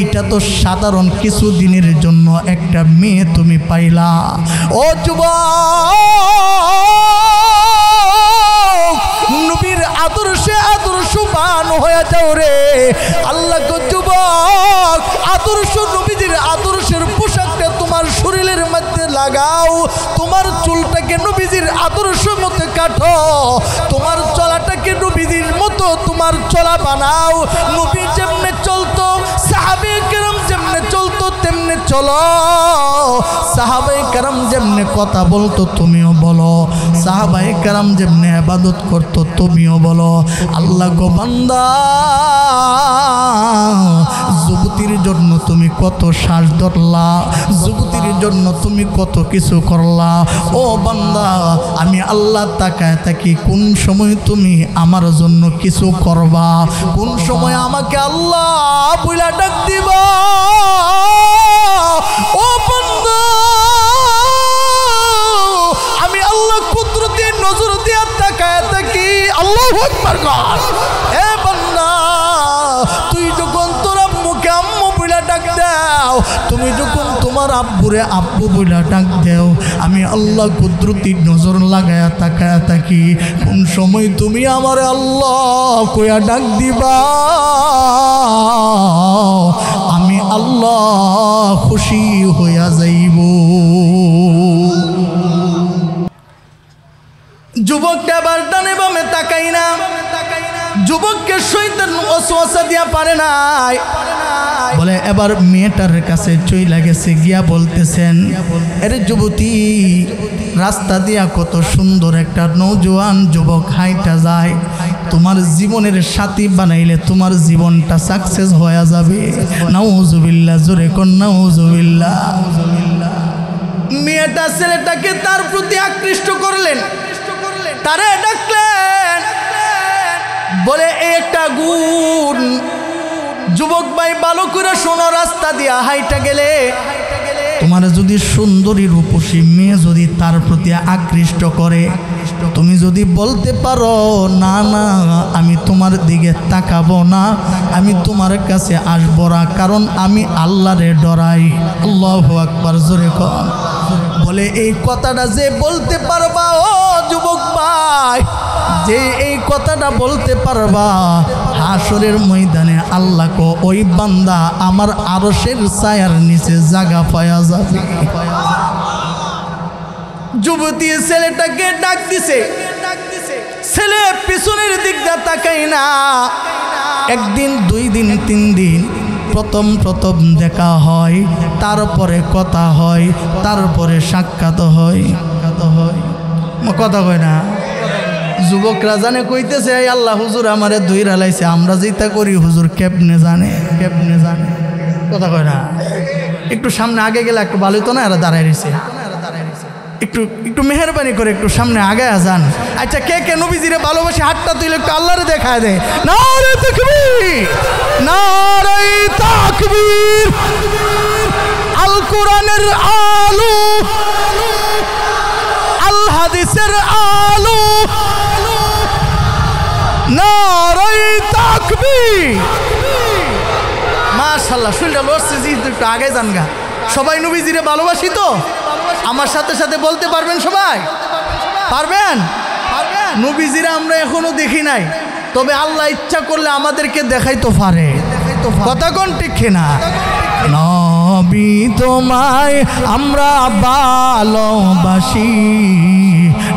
এটা তো সাধারণ কিছু দিনের জন্য একটা মেয়ে তুমি পাইলা। ও যুবক, নবীর আদর্শে আদর্শবান হয়ে যাও রে। আল্লাহ কো যুবক, আদর্শ নবীদের আদর্শের পোশাকটা তোমার শরীরের মধ্যে লাগাও, তোমার চুলটাকে নবীজির আদর্শ মতো কাটো, তোমার চলাটাকে নবীজির মতো তোমার চলা বানাও। নবী যেমনে চলতো, সাহাবায়ে কেরাম যেমনে চলতো তেমনে চলো। সাহাবায়ে কেরাম যেমনে কথা বলতো তুমিও বলো, সাহাবায়ে কেরাম যেমনে ইবাদত করতো তুমিও বলো। আল্লাহ গো বান্দা, যুবতীর জন্য তুমি কত শ্বাস ধরলা, যুবতীর জন্য তুমি কত কিছু করলা। ও বান্দা, আমি আল্লাহ তাকায় থাকি কোন সময় তুমি আমার জন্য কিছু করবা, কোন সময় আমাকে আল্লাহ বইলা ডাক দিবা। ও বান্দা, আমি আল্লাহ কুদরতি নজর দিয়া তাকায় থাকি। আল্লাহু আকবার কর। এ বান্দা, তুই যখন তোর আম্মুকে আম্মু বইলা ডাক দাও, তুমি যখন তোমার আব্বুরে আব্বু বইলা ডাক দাও, আমি আল্লাহ কুদরতি নজর লাগায়া তাকায়া থাকি কোন সময় তুমি আমারে আল্লাহ কইয়া ডাক দিবা। আমি আল্লাহ খুশি হইয়া যাইব। যুবকটা আবার ডানে বামে তাকাই না, যুবককে শয়তান ওয়াসওয়াসা দিয়া পারে নাই। বলে এবার মেয়েটার কাছে চইলা গেছে, গিয়া বলতেছেন, আরে যুবতী, রাস্তা দিয়া কত সুন্দর একটা নওজোয়ান যুবক হাইটা যায়, তোমার জীবনের সাথী বানাইলে তোমার জীবনটা সাকসেস হয়ে যাবে। নাউজুবিল্লাহ, জোরে কোন নাউজুবিল্লাহ। মেয়েটা ছেলেটাকে তার প্রতি আকৃষ্ট করলেন, তারে ডাকলেন, বলে এই একটা গুণ। যুবক ভাই ভালো করে শোনো, রাস্তা দিয়া হাইটা গেলে তোমার যদি সুন্দরী রূপসী মেয়ে যদি তার প্রতি আকৃষ্ট করে, তুমি যদি বলতে পারো না না আমি তোমার দিকে তাকাবো না, আমি তোমার কাছে আসবো না, কারণ আমি আল্লাহরে ডরাই। আল্লাহু আকবার, জোরে কর। বলে এই কথাটা যে বলতে পারবা, ও যুবক ভাই, যে এই কথাটা বলতে পারবা, হাসরের ময়দানে আল্লাহ কো ওই বান্দা আমার আরশের ছায়ার নিচে জায়গা পায়া যাবে। যুবতী ছেলেটাকে ডাক দিছে, ছেলে পিছনের দিকটা তাকাই না। একদিন, দুই দিন, তিন দিন, প্রথম দেখা হয়, তারপরে কথা হয়, তারপরে সাক্ষাৎ হয়। কথা কয় না? যুবকরা জানে কইতেছে আল্লাহ হুজুর আমারে ধইরা লাইছে, আমরা যেটা করি হুজুর কেমনে জানে। কথা কয় না? একটু সামনে আগে গেলে একটু ভালো হতো না? এরা দাঁড়ায় রয়েছে, একটু মেহরবানি করে একটু সামনে আগে যান। আচ্ছা, কে নবীজিরে ভালোবাসে হাতটা তুলে একটু আল্লাহরে দেখায় দেয়। নারে তাকবীর, নারে তাকবীর। আল কোরআনের আলো, আল হাদিসের আলো, নারে তাকবীর। মাশাআল্লাহ, শুনটা লড়ছে জি, একটু আগে যান গা। সবাই নবীজিরে ভালোবাসি তো? আমার সাথে সাথে বলতে পারবেন? সবাই পারবেন? নবীজিরা আমরা এখনো দেখি নাই, তবে আল্লাহ ইচ্ছা করলে আমাদেরকে দেখাইতে পারে। কথা কোন ঠিক না? নবী তোমায় আমরা ভালোবাসি,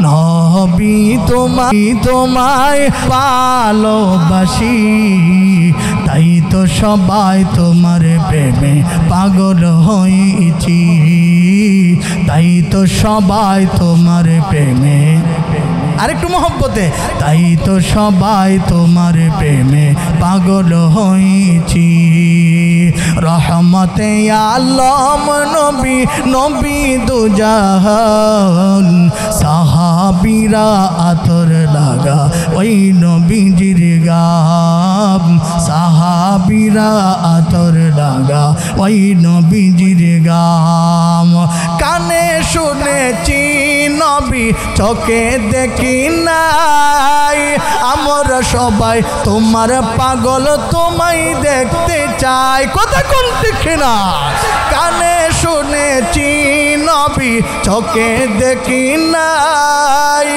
নবী তোমায় ভালোবাসি, তাই তো সবাই তোমার প্রেমে পাগল হয়েছি, তাই তো সবাই তোমার প্রেমে। আরেকটু মহব্বতে, তাই তো সবাই তোমার প্রেমে পাগল হয়েছি। রহমতে আলম নবী, নবী দুজাহান, সাহাবীরা আতর লাগা ওই নবীজির গাম, সাহাবীরা আতর লাগা ওই নবীজির গাম। কানে শুনেছি নবী, চোখে দেখি নাই, আমরা সবাই তোমার পাগল, তোমায় দেখতে চাই। কথা কোন ঠিক না? কানে শুনেছি নবী, চোখে দেখি নাই,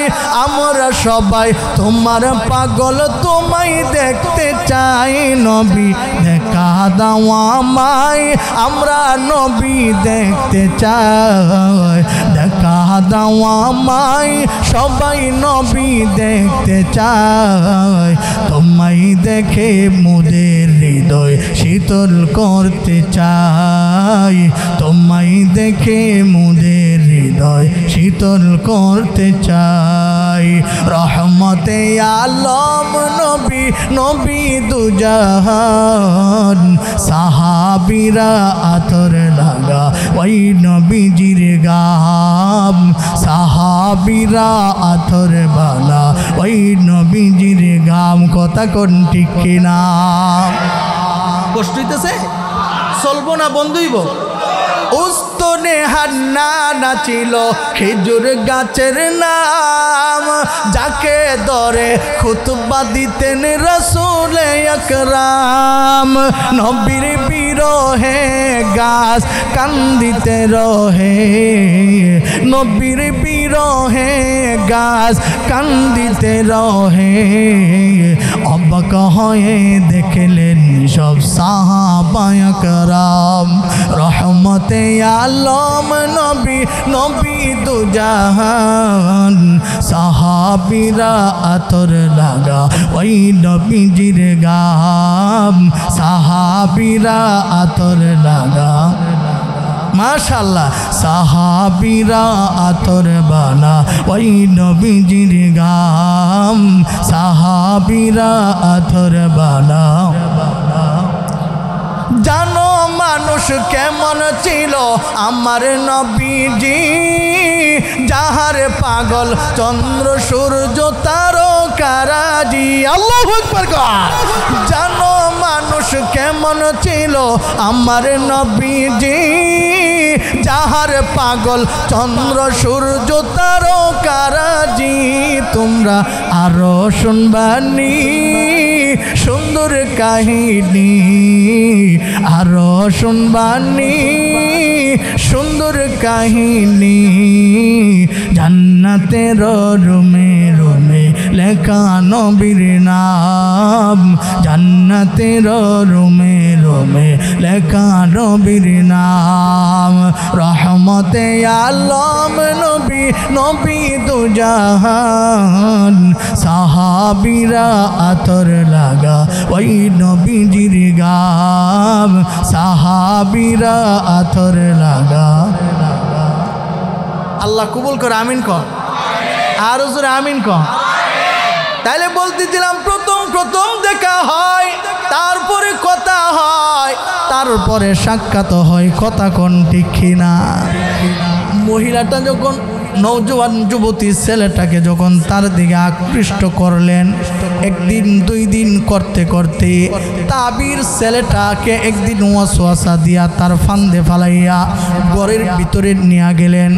আমরা সবাই তোমার পাগল, তোমায় দেখতে চাই। নবী দেখা দাও আমায়, আমরা নবী দেখতে চাই। দেখা দাও আমায়, সবাই নবী দেখতে চাই। তোমায় দেখে মোদের হৃদয় শীতল করতে চাই, তোমায় দেখে মোদের হৃদয় শীতল করতে চাই। রহমতে আলম নবী, নবী দুজাহান, সাহাবীরা আতর লাগা ওই নবীজির গাম, সাহাবীরা আতর বালা ওই নবীজির গাম। কথা কোন ঠিক কিনা? কষ্ট হইতেছে? চলবো না বন্ধুইব? উস্তনে হান্না নাচিল খেজুর গাছের নাম, যাকে ধরে খুতবা দিতেন রাসূল আকরাম। নবীর বিরহে গাছ কান্দিতে রহে, নবীর বিরহে গাছ কান্দিতে রহে। অবাক হয়ে দেখলেন সব সাহাবায়ে কেরাম। রহমতে আলম নবী, নবী দুজাহান, সাহাবীরা আতর লাগা ওই নবীজির গাম, সাহাবীরা আতর লাগা। মাশাআল্লাহ, সাহাবীরা আতর বানা ওই নবীজির গাম, সাহাবীরা আতর বানা। জানো মানুষ কেমন ছিল আমার নবীজি, যাহার পাগল চন্দ্র সূর্য তারকারাজি। আল্লাহু আকবার। জানো মানুষ কেমন ছিল আমার নবীজি, যাহার পাগল চন্দ্র সূর্য তারকারাজি। তোমরা আরো শুনবানি সুন্দর কাহিনী, আরো শুনবানি সুন্দর কাহিনী। জান্নাতের রুমে রুমে লেখা নবীর নাম, জান্নাতের রুমে রুমে লেখা নবীর নাম। রহমতে আলম নবী, নবী দুজাহান, সাহাবীরা আতর লাগা ওই নবীজির গাম, সাহাবীরা আতর লাগা। আল্লাহ কবুল করে, আমিন কর। আর হুজুর আমিন কর। তাইলে বলতেছিলাম প্রথম প্রথম দেখা হয়, তারপরে কথা হয়, তারপরে সাক্ষাৎ হয়, কথা কোন ঠিক কিনা? মহিলাটা যখন নওজোয়ান যুবতী ছেলেটাকে যখন তার দিকে আকৃষ্ট করলেন, একদিন দুই দিন করতে করতে তাবির ছেলেটাকে একদিন ওয়াসওয়াসা দিয়া তার ফান্দে ফালাইয়া ঘরের ভিতরে নিয়ে গেলেন।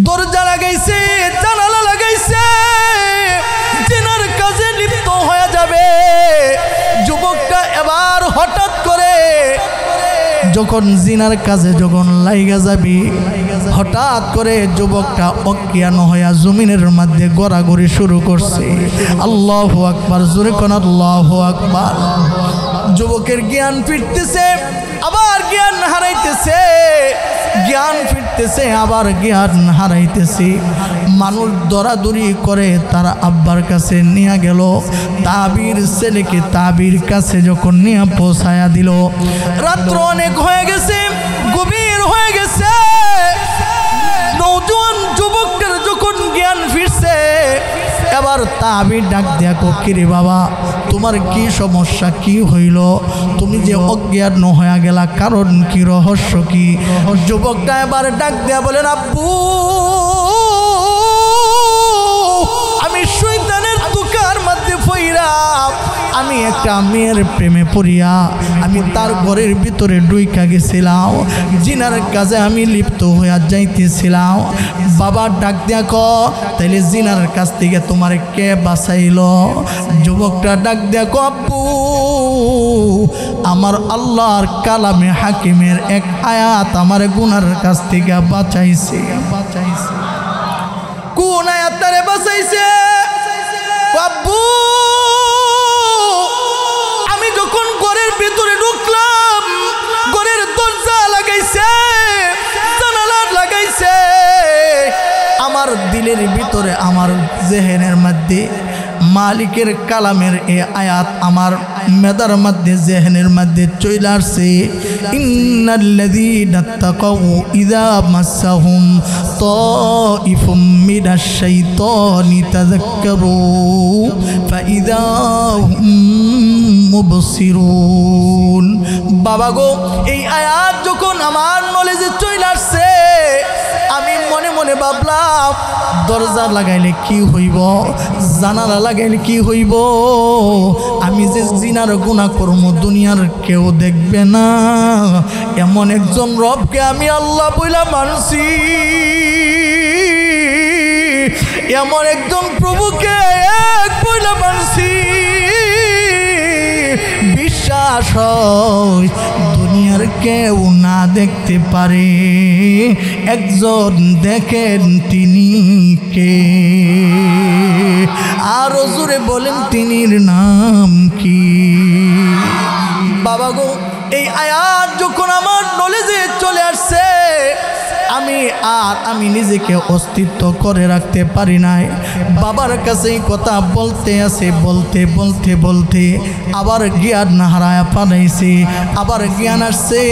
দরজা লাগাইছে, জানালা লাগাইছে, জিনার কাজে লিপ্ত হয়ে যাবে। যুবকটা এবার হঠাৎ করে যখন জিনার কাজে যখন লাইগা যাবি, হঠাৎ করে যুবকটা অজ্ঞান হইয়া জমিনের মধ্যে গড়াগড়ি শুরু করছে। আল্লাহু আকবার, জোরে কোন আল্লাহু আকবার। যুবকের জ্ঞান ফিরতেছে, আবার জ্ঞান হারাইতেছে, জ্ঞান ফিরতেছে, আবার জ্ঞান হারাইতেছে। মানুষ দরাদরি করে তার আব্বার কাছে নিয়ে গেল। তাবির ছেলেকে তাবির কাছে যখন নিয়ে পৌঁছায়া দিল, রাত্র অনেক হয়ে গেছে, গভীর হয়ে গেছে। নওজোয়ান যুবকটার যখন জ্ঞান ফিরছে, এবার তাবির ডাক দিয়া কো, কিরে বাবা, তোমার কি সমস্যা, কি হইল? তুমি যে অজ্ঞান হয়ে গেলা, কারণ কি, রহস্য কি? যুবকটা এবার ডাক দিয়া বলেন, আব্বু, আমি শয়তানের ধোঁকার মধ্যে পইরা আমি একটা মেয়ের প্রেমে পড়িয়া আমি তার ঘরের ভিতরে ঢুইকা গেছিলাম, জিনার কাজে আমি লিপ্ত হইয়া যাইতেছিলাম। বাবা ডাক দিয়া ক, তাইলে জিনার কাছ থেকে তোমার কে বাঁচাইল? যুবকটা ডাক দিয়া ক, আব্বু, আমার আল্লাহর কালামে হাকিমের এক আয়াত আমার গুনার কাছ থেকে বাঁচাইছে। কোন আয়াত তারে বাঁচাইছে? আব্বু, আমি যখন ঘরের ভিতরে ঢুকলাম, ঘরের দরজা লাগাইছে, জানালা লাগাইছে, আমার দিলের ভিতরে, আমার জেহেনের মধ্যে মালিকের কালামের এ আয়াত আমার মেদার মধ্যে, জেহেনের মধ্যে চলে আসছে। ইন্নাল্লাযীনা তাকাউ ইযা মাসসাহুম তাইফুম মিনাশ শাইতানি তাযাক্কারু ফাইযা হুম মুবসিরুন। বাবা গো, এই আয়াত যখন আমার নলেজে চলে আসছে, আমি মনে মনে ভাবলাম, দরজা লাগাইলে কি হইব, জানালা লাগাইলে কি হইব? আমি যে জিনার গুনাহ করব, দুনিয়ার কেউ দেখবে না, এমন একজন রবকে আমি আল্লাহ বইলা মানছি, এমন একজন প্রভুকে এক বইলা মানছি। বিশ্বাস হয় দুনিয়ার কেউ না দেখতে পারে, একজন দেখেন, তিনি কে? আরো জোরে বলেন, তিনির নাম কি? বাবা গো, এই আয়াত যখন আমার নলেজে চলে আসছে, আমি নিজেকে অস্তিত্ব করে রাখতে পারি নাই। বাবার কাছে কথা বলতে আছে, বলতে বলতে বলতে আবার জ্ঞান হারায় পালাইছে, আবার জ্ঞান আসছে,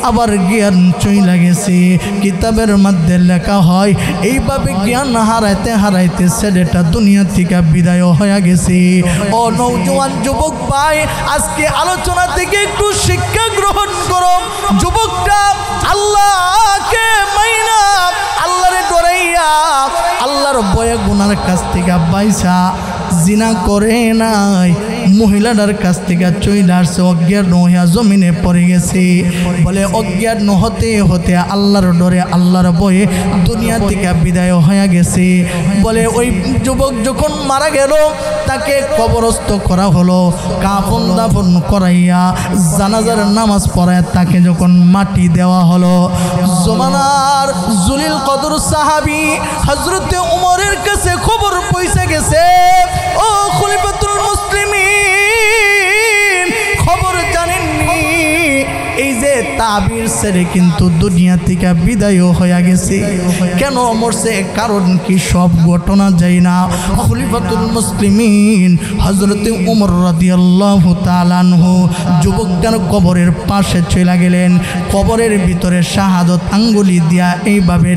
আবার জ্ঞান চইলা গেছে। কিতাবের মধ্যে লেখা হয়, এইভাবে জ্ঞান হারাইতে হারাইতে ছেলেটা দুনিয়া থেকে বিদায় হয়ে গেছে। ও নওজোয়ান যুবক ভাই, আজকে আলোচনা থেকে একটু শিক্ষা গ্রহণ করো। যুবকটা আল্লাহকে মাইনা, আল্লাহরে ডরাইয়া, আল্লাহর ভয়ে গুনার কাছ থেকে বাইসা জিনা করে নাই, মহিলাটার কাছ থেকে চলে আসছে, অজ্ঞান হইয়া জমিনে পড়ে গেছে। বলে অজ্ঞান হতে হতে আল্লাহর ডরে, আল্লাহর ভয়ে দুনিয়া থেকে বিদায় হয়ে গেছে। বলে ওই যুবক যখন মারা গেল, তাকে কবরস্থ করা হলো, কাফন দাফন করাইয়া জানাজার নামাজ পড়ায় তাকে যখন মাটি দেওয়া হলো, জমানার জলিল কদর সাহাবী হযরতে উমরের কাছে খবর পৌঁছে গেছে। ও খলিফাতুল মুসলিমিন, খবর জানেননি এই যে তাবির ছেড়ে কিন্তু দুনিয়া থেকে বিদায়ও হয়ে গেছে। কেন মরছে, কারণ কি সব ঘটনা যায় না। খলিফাতুল মুসলিমিন হযরতে ওমর রাদিয়াল্লাহু তাআলা আনহু যুবকটার কবরের পাশে চলে গেলেন। কবরের ভিতরে শাহাদত আঙ্গুলি দিয়া এইভাবে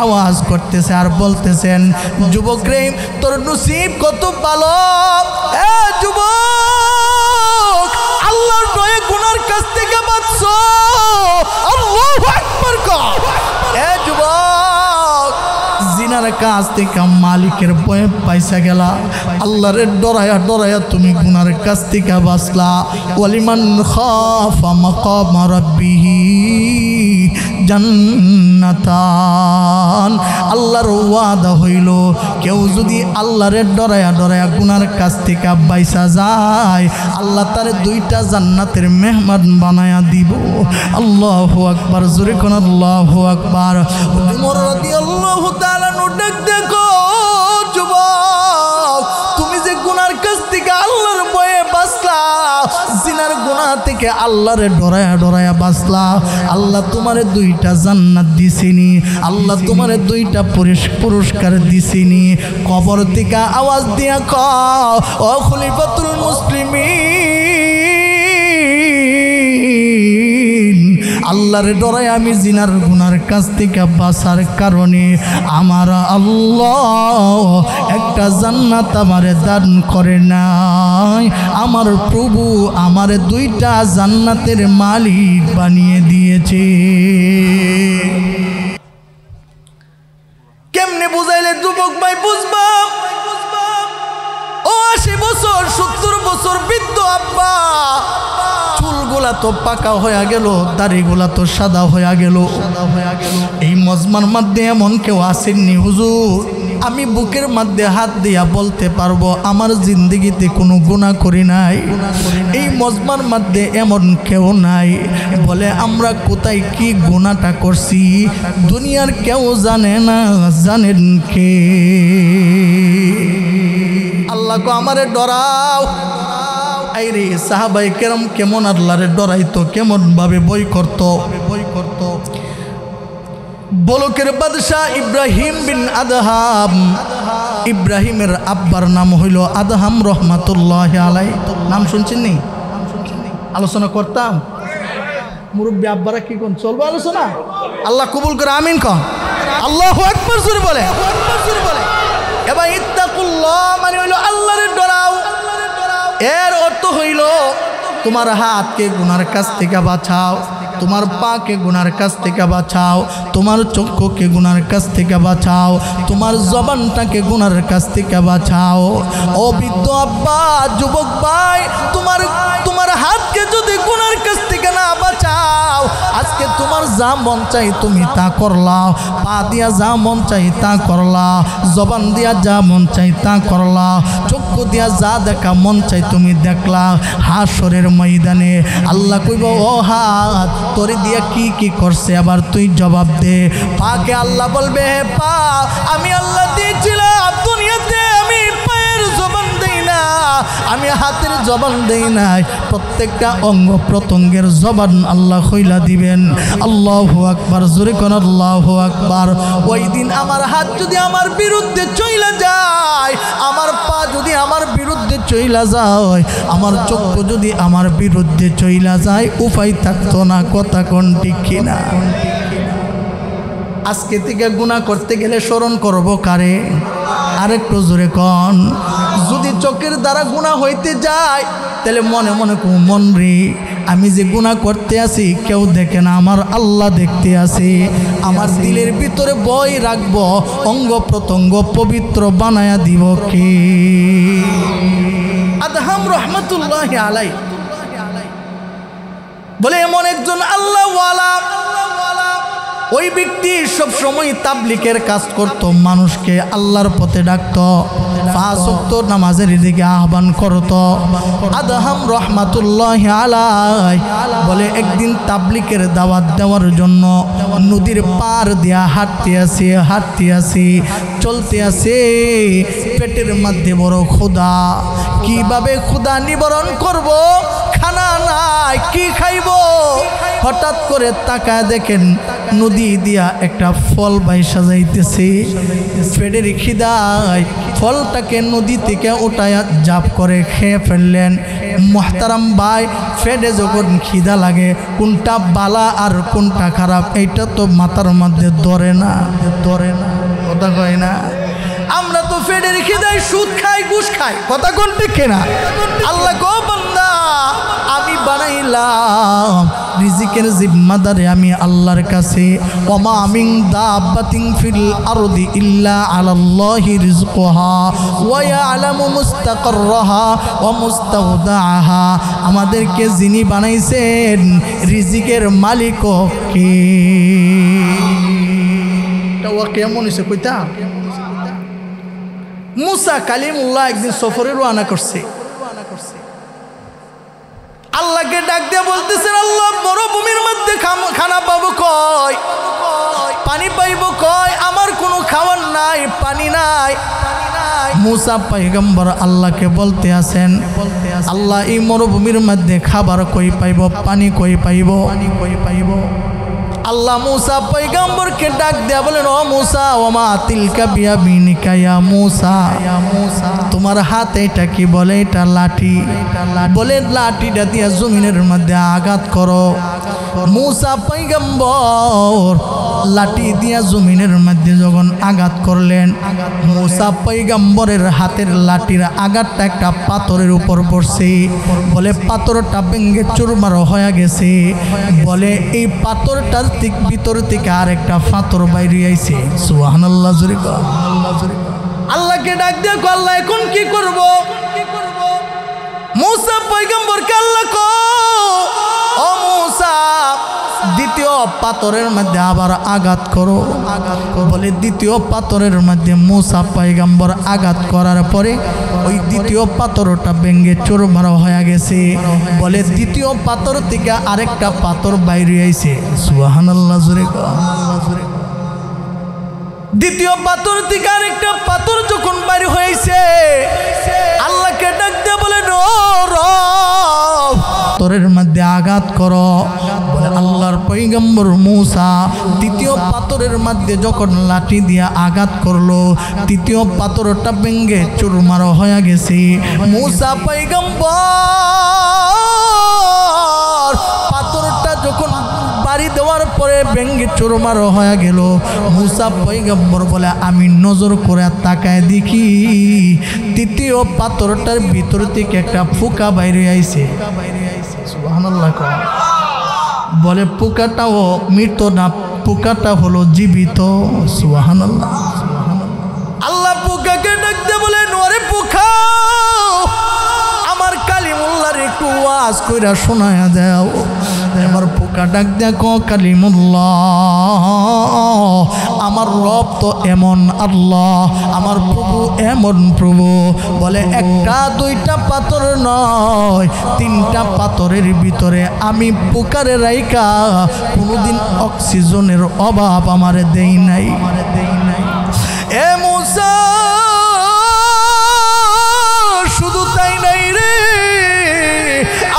আওয়াজ করতেছে আর বলতেছেন, যুবক রে তোর নসিব কত ভালো। এ যুবক, আল্লাহর ভয়ে গুনার কাছ থেকে বাঁচছো। আল্লাহু আকবার কর। এ যুবক, জিনার কাছ থেকে মালিকের ভয়ে পয়সা গেলা, আল্লাহরে ডরায়া ডরায়া তুমি গুনার কাছ থেকে বাঁচলা। ওয়ালিমান খাফা মাকাম রাব্বিহি জান্নাতান। আল্লাহর ওয়াদা হইল, কেউ যদি আল্লাহরে ডরায়া ডরায়া গুনার কাছ থেকে বাইসা যায়, আল্লাহ তারে দুইটা জান্নাতের মেহমান বানায়া দিব। আল্লাহু আকবার, জোরে কোন আল্লাহু আকবার। ওমর রাদিয়াল্লাহু তাআলা ডাক দেখো, যুবক তুমি যে গুনার কাছ থেকে আল্লাহর ভয়ে বাঁচলা, জিনার গুনাহ থেকে আল্লাহরে ডরায়া ডরায়া বাঁচলা, আল্লাহ তোমারে দুইটা জান্নাত দিছেনি, আল্লাহ তোমারে দুইটা পুরস্কার দিছেনি। কবর থেকে আওয়াজ দিয়া কও, ও খলিফাতুল মুসলিমিন, আল্লাহরে ডরায় আমি জিনার গুনার কাছ থেকে বাঁচার কারণে আমার আল্লাহ একটা জান্নাত আমারে দান করে নাই। আমার প্রভু আমারে দুইটা জান্নাতের মালিক বানিয়ে দিয়েছে। কেমনে বুঝাইলে যুবক ভাই বুঝবা? ও 80 বছর 70 বছর বৃদ্ধ আব্বা, চুলগুলা তো পাকা হয়ে গেল, দাড়িগুলা তো সাদা হয়ে গেল। এই মজমার মধ্যে এমন কেউ আসেননি হুজুর আমি বুকের মধ্যে হাত দিয়া বলতে পারবো আমার জিন্দগিতে কোনো গুনাহ করি নাই? এই মজমার মধ্যে এমন কেউ নাই বলে আমরা কোথায় কি গুনাহটা করছি দুনিয়ার কেউ জানে না। জানেন কে? আল্লাহ কো আমারে ডরাও। আইরে সাহাবায়ে কেরাম কেমন আল্লাহরে ডরাইতো, কেমন ভাবে বই করত। বলকের বাদশাহ ইব্রাহিম বিন আদহাম, ইব্রাহিমের আব্বার নাম হইল আদহাম রহমাতুল্লাহ আলাই। নাম শুনছেন নি? আলোচনা করতাম। মুরব্বী আব্বারা কি কোন চলবো আলোচনা? আল্লাহ কবুল করে আমিন কন। আল্লাহু আকবার জোরে বলে। এবার ইত্তাকুল্লাহ মানে হইল আল্লাহরে ডরাও। এর অর্থ হইল তোমার হাতকে গুনার কাছ থেকে বাঁচাও, তোমার পাকে গুনার কাছ থেকে বাঁচাও, তোমার চক্ষুকে গুনার কাছ থেকে বাঁচাও, তোমার জবানটাকে গুনার কাছ থেকে বাঁচাও। ও বৃদ্ধ আব্বা, যুবক ভাই, তোমার হাতকে যদি গুনার কাছ থেকে না বাঁচাও, আজকে তোমার যা মন চাই তুমি তা করলা, পা দিয়া যা মন চাই তা করলা, জবান দিয়া যা মন চাই তা করলা, চক্ষু দিয়া যা দেখা মন চাই তুমি দেখলা। হাসরের ময়দানে আল্লাহ কইব ও হাত তোরে দিয়া কি কি করছে আবার তুই জবাব দে। পাকে আল্লাহ বলবে হে পা আমি আল্লাহ দিয়েছিলাম দুনিয়াতে, আমি পায়ের জবান দেই না, আমি হাতের জবান দেই নাই, প্রত্যেকটা অঙ্গ প্রত্যঙ্গের জবান আল্লাহ কইলা দিবেন। আল্লাহু আকবার জোরে কোন আল্লাহু আকবার। ওই দিন আমার হাত যদি আমার বিরুদ্ধে চইলা যায়, আমার পা যদি আমার বিরুদ্ধে চইলা যায়, আমার চক্ষু যদি আমার বিরুদ্ধে চইলা যায়, উপায় থাকতো না। কথা কোন ঠিক কিনা? আজকে থেকে গুনাহ করতে গেলে স্মরণ করব কারে? আরেকটু জোরে কন। যদি চোখের দ্বারা গুনাহ হইতে যায় তাহলে মনে মনে মন রে আমি যে গুনাহ করতে আছি কেউ দেখে না, আমার আল্লাহ দেখতে আছে। আমার দিলের ভিতরে ভয় রাখবো, অঙ্গ প্রত্যঙ্গ পবিত্র বানায়া দিব কে? আদহাম রহমাতুল্লাহ আলাই বলে এমন একজন আল্লাহওয়ালা ওই ব্যক্তি সব সময় তাবলীগের কাজ করত, মানুষকে আল্লাহর পথে ডাকত, পাঁচ ওয়াক্ত নামাজের দিকে আহ্বান করত। আদহাম রহমাতুল্লাহি আলাইহি বলে একদিন তাবলীগের দাওয়াত দেওয়ার জন্য নদীর পার দিয়া হাঁটতে আসি চলতে আসে, পেটের মধ্যে বড় ক্ষুধা, কিভাবে ক্ষুধা নিবারণ করব, খানা নাই, কি খাইব। হঠাৎ করে তাকায় দেখেন নদী দিয়া একটা ফল বাইসা যাইতেছে, পেটের খিদায় ফলটাকে নদী থেকে উঠায়া জাপ করে খেয়ে ফেললেন। মুহতারাম ভাই, পেটে যখন খিদা লাগে কোনটা বালা আর কোনটা খারাপ এইটা তো মাথার মধ্যে ধরে না, কথা কয় না। আমরা তো পেটের খিদায় সুদ খাই, ঘুষ খাই, কথা কোন ঠিক কিনা? আল্লাহ গো বান্দা, আমি বানাইলাম রিজিকের জিম্মাদারে আমি আল্লাহর কাছে। ওমা মিন দাব্বাতিন ফিল আরদি ইল্লা আলাল্লাহি রিজকুহা ওয়া ইয়ালামু মুস্তাকাররাহা ওয়া মুস্তাওদাআহা। আমাদেরকে যিনি বানাইছেন রিজিকের মালিক কে? এটা ওয়া কেমন হইছে কইতা? মুসা কালিমুল্লাহ একদিন সফরে রওনা করছে, আল্লাহকে ডাক দিয়ে বলতেছেন, আল্লাহ মরুভূমির মধ্যে খানা পাবো কই, পানি পাইব কই, আমার কোনো খাবার নাই, পানি নাই। মুসা পয়গম্বর আল্লাহকে বলতে আছেন, আল্লাহ এই মরুভূমির মধ্যে খাবার কই পাইব, পানি কই পাইব? আল্লাহ মুসা পয়গম্বরকে ডাক দেয়া বলেন, ও মুসা, ওমা তিলকা বিয়ামিনিকা ইয়া মুসা, তোমার হাতে এটা কি? বলে এটা লাঠি। বলে লাঠিটা দিয়া জমিনের মধ্যে আঘাত করো। মুসা পয়গম্বর লাঠি দিয়া জমিনের মধ্যে যখন আঘাত করলেন, মুসা পয়গম্বরের হাতের লাঠির আঘাতটা একটা পাথরের উপর পড়ছে। বলে পাথরটা ভেঙে চুরমার হয়ে গেছে। বলে এই পাথরটার ভিতর থেকে আর একটা পাথর বাইরে আইছে। সুবহানাল্লাহ জোরে কও। আল্লাহকে ডাক দিয়ে কও, আল্লাহ এখন কি করব? মুসা পয়গম্বরকে আল্লাহ কও, ও মুসা, দ্বিতীয় পাথরের মধ্যে আবার আঘাত করো। বলে দ্বিতীয় পাথরের মধ্যে মুসা পয়গম্বর আঘাত করার পরে ওই দ্বিতীয় পাথরটা ভেঙে চুরমার হয়ে গেছে। বলে দ্বিতীয় পাথর থেকে আরেকটা পাথর বাইরে আইছে। সুবহানাল্লাহ জোরে কও। দ্বিতীয় পাথর থেকে আরেকটা পাথর যখন বাইরে হয়েছে, আল্লাহকে ডাক দিয়ে বলে, পাথরের মধ্যে আঘাত করো। বলে আল্লাহর পয়গম্বর মুসা দ্বিতীয় পাথরের মধ্যে যখন লাঠি দিয়ে আঘাত করলো, তৃতীয় পাথরটা ভেঙে চুরমার হয়ে গেছে। মুসা পয়গম্বর পাথরটা যখন বাড়ি দেওয়ার পরে ভেঙে চুরমার হয়ে গেল, মুসা পয়গম্বর বলে আমি নজর করে তাকায় দেখি তৃতীয় পাথরটার ভিতর থেকে একটা পোকা বাইরে আইছে। সুবহানাল্লাহ। বলে পোকাটাও মৃত না, পোকাটা হলো জীবিত। সুবহানাল্লাহ। আল্লাহ পোকাকে ডাক দিয়ে বলেন, ওরে পোকা, আমার কালিমুল্লাহর একটু ওয়াজ কইরা শোনায়া দাও। আমার পোকা ডাক দিয়ে কও, কালিমুল্লাহ, আমার রব তো এমন আল্লাহ, আমার প্রভু এমন প্রভু। বলে একটা দুইটা পাথর নয়, তিনটা পাথরের ভিতরে আমি পোকারে রাইকা কোনোদিন অক্সিজেনের অভাব আমারে দেই নাই। এ মুসা, শুধু তাই নাই রে,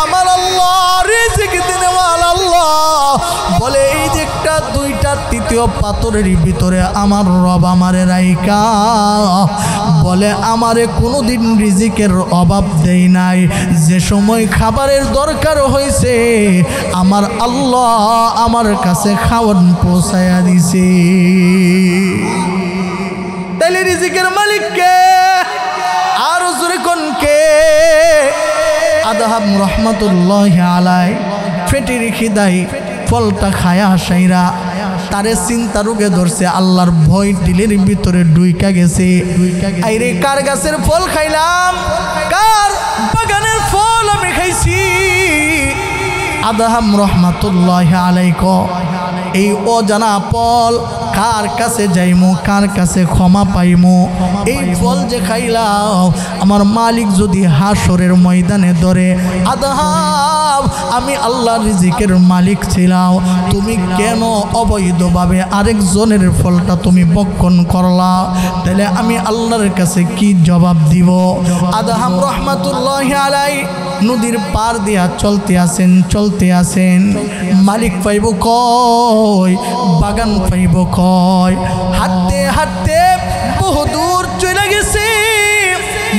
আমার আল্লাহ রিজিক দেওয়াল আল্লাহ। বলে এই যে একটা দুইটা তৃতীয় পাথরের ভিতরে আমার রব আমারে রাইকা, বলে আমারে কোনোদিন রিজিকের অভাব দেই নাই। যে সময় খাবারের দরকার হয়েছে আমার আল্লাহ আমার কাছে খাওয়ান পৌঁছায়া দিছে। তাইলে রিজিকের মালিক কে? আর জোরে কোন কে? আদহাব রহমাতুল্লাহি আলাইহি ফেটির খিদাই ফলটা খায়া সাইরা তারে চিন্তা রোগে ধরছে, আল্লাহর ভয় দিলের ভিতরে ডুইকা গেছে। আইরে কার গাছের ফল খাইলাম, কার বাগানের ফল আমি খাইছি? আদহাব রহমাতুল্লাহি আলাইহি এই অজানা ফল কার কাছে যাইমু, কার কাছে ক্ষমা পাইমু? এই ফল যে খাইলাম আমার মালিক যদি হাসরের ময়দানে ধরে, আদহাব আমি আল্লাহর রিজিকের মালিক ছিলাম, তুমি কেন অবৈধভাবে আরেকজনের ফলটা তুমি ভক্ষণ করলা? তাহলে আমি আল্লাহর কাছে কি জবাব দিব? আদহাম রহমাতুল্লাহি আলাইহি নদীর পার দিয়া চলতে আছেন, মালিক পাইব কয়, বাগান পাইব কয়? হাঁটতে হাঁটতে বহুদূর চলে গেছে।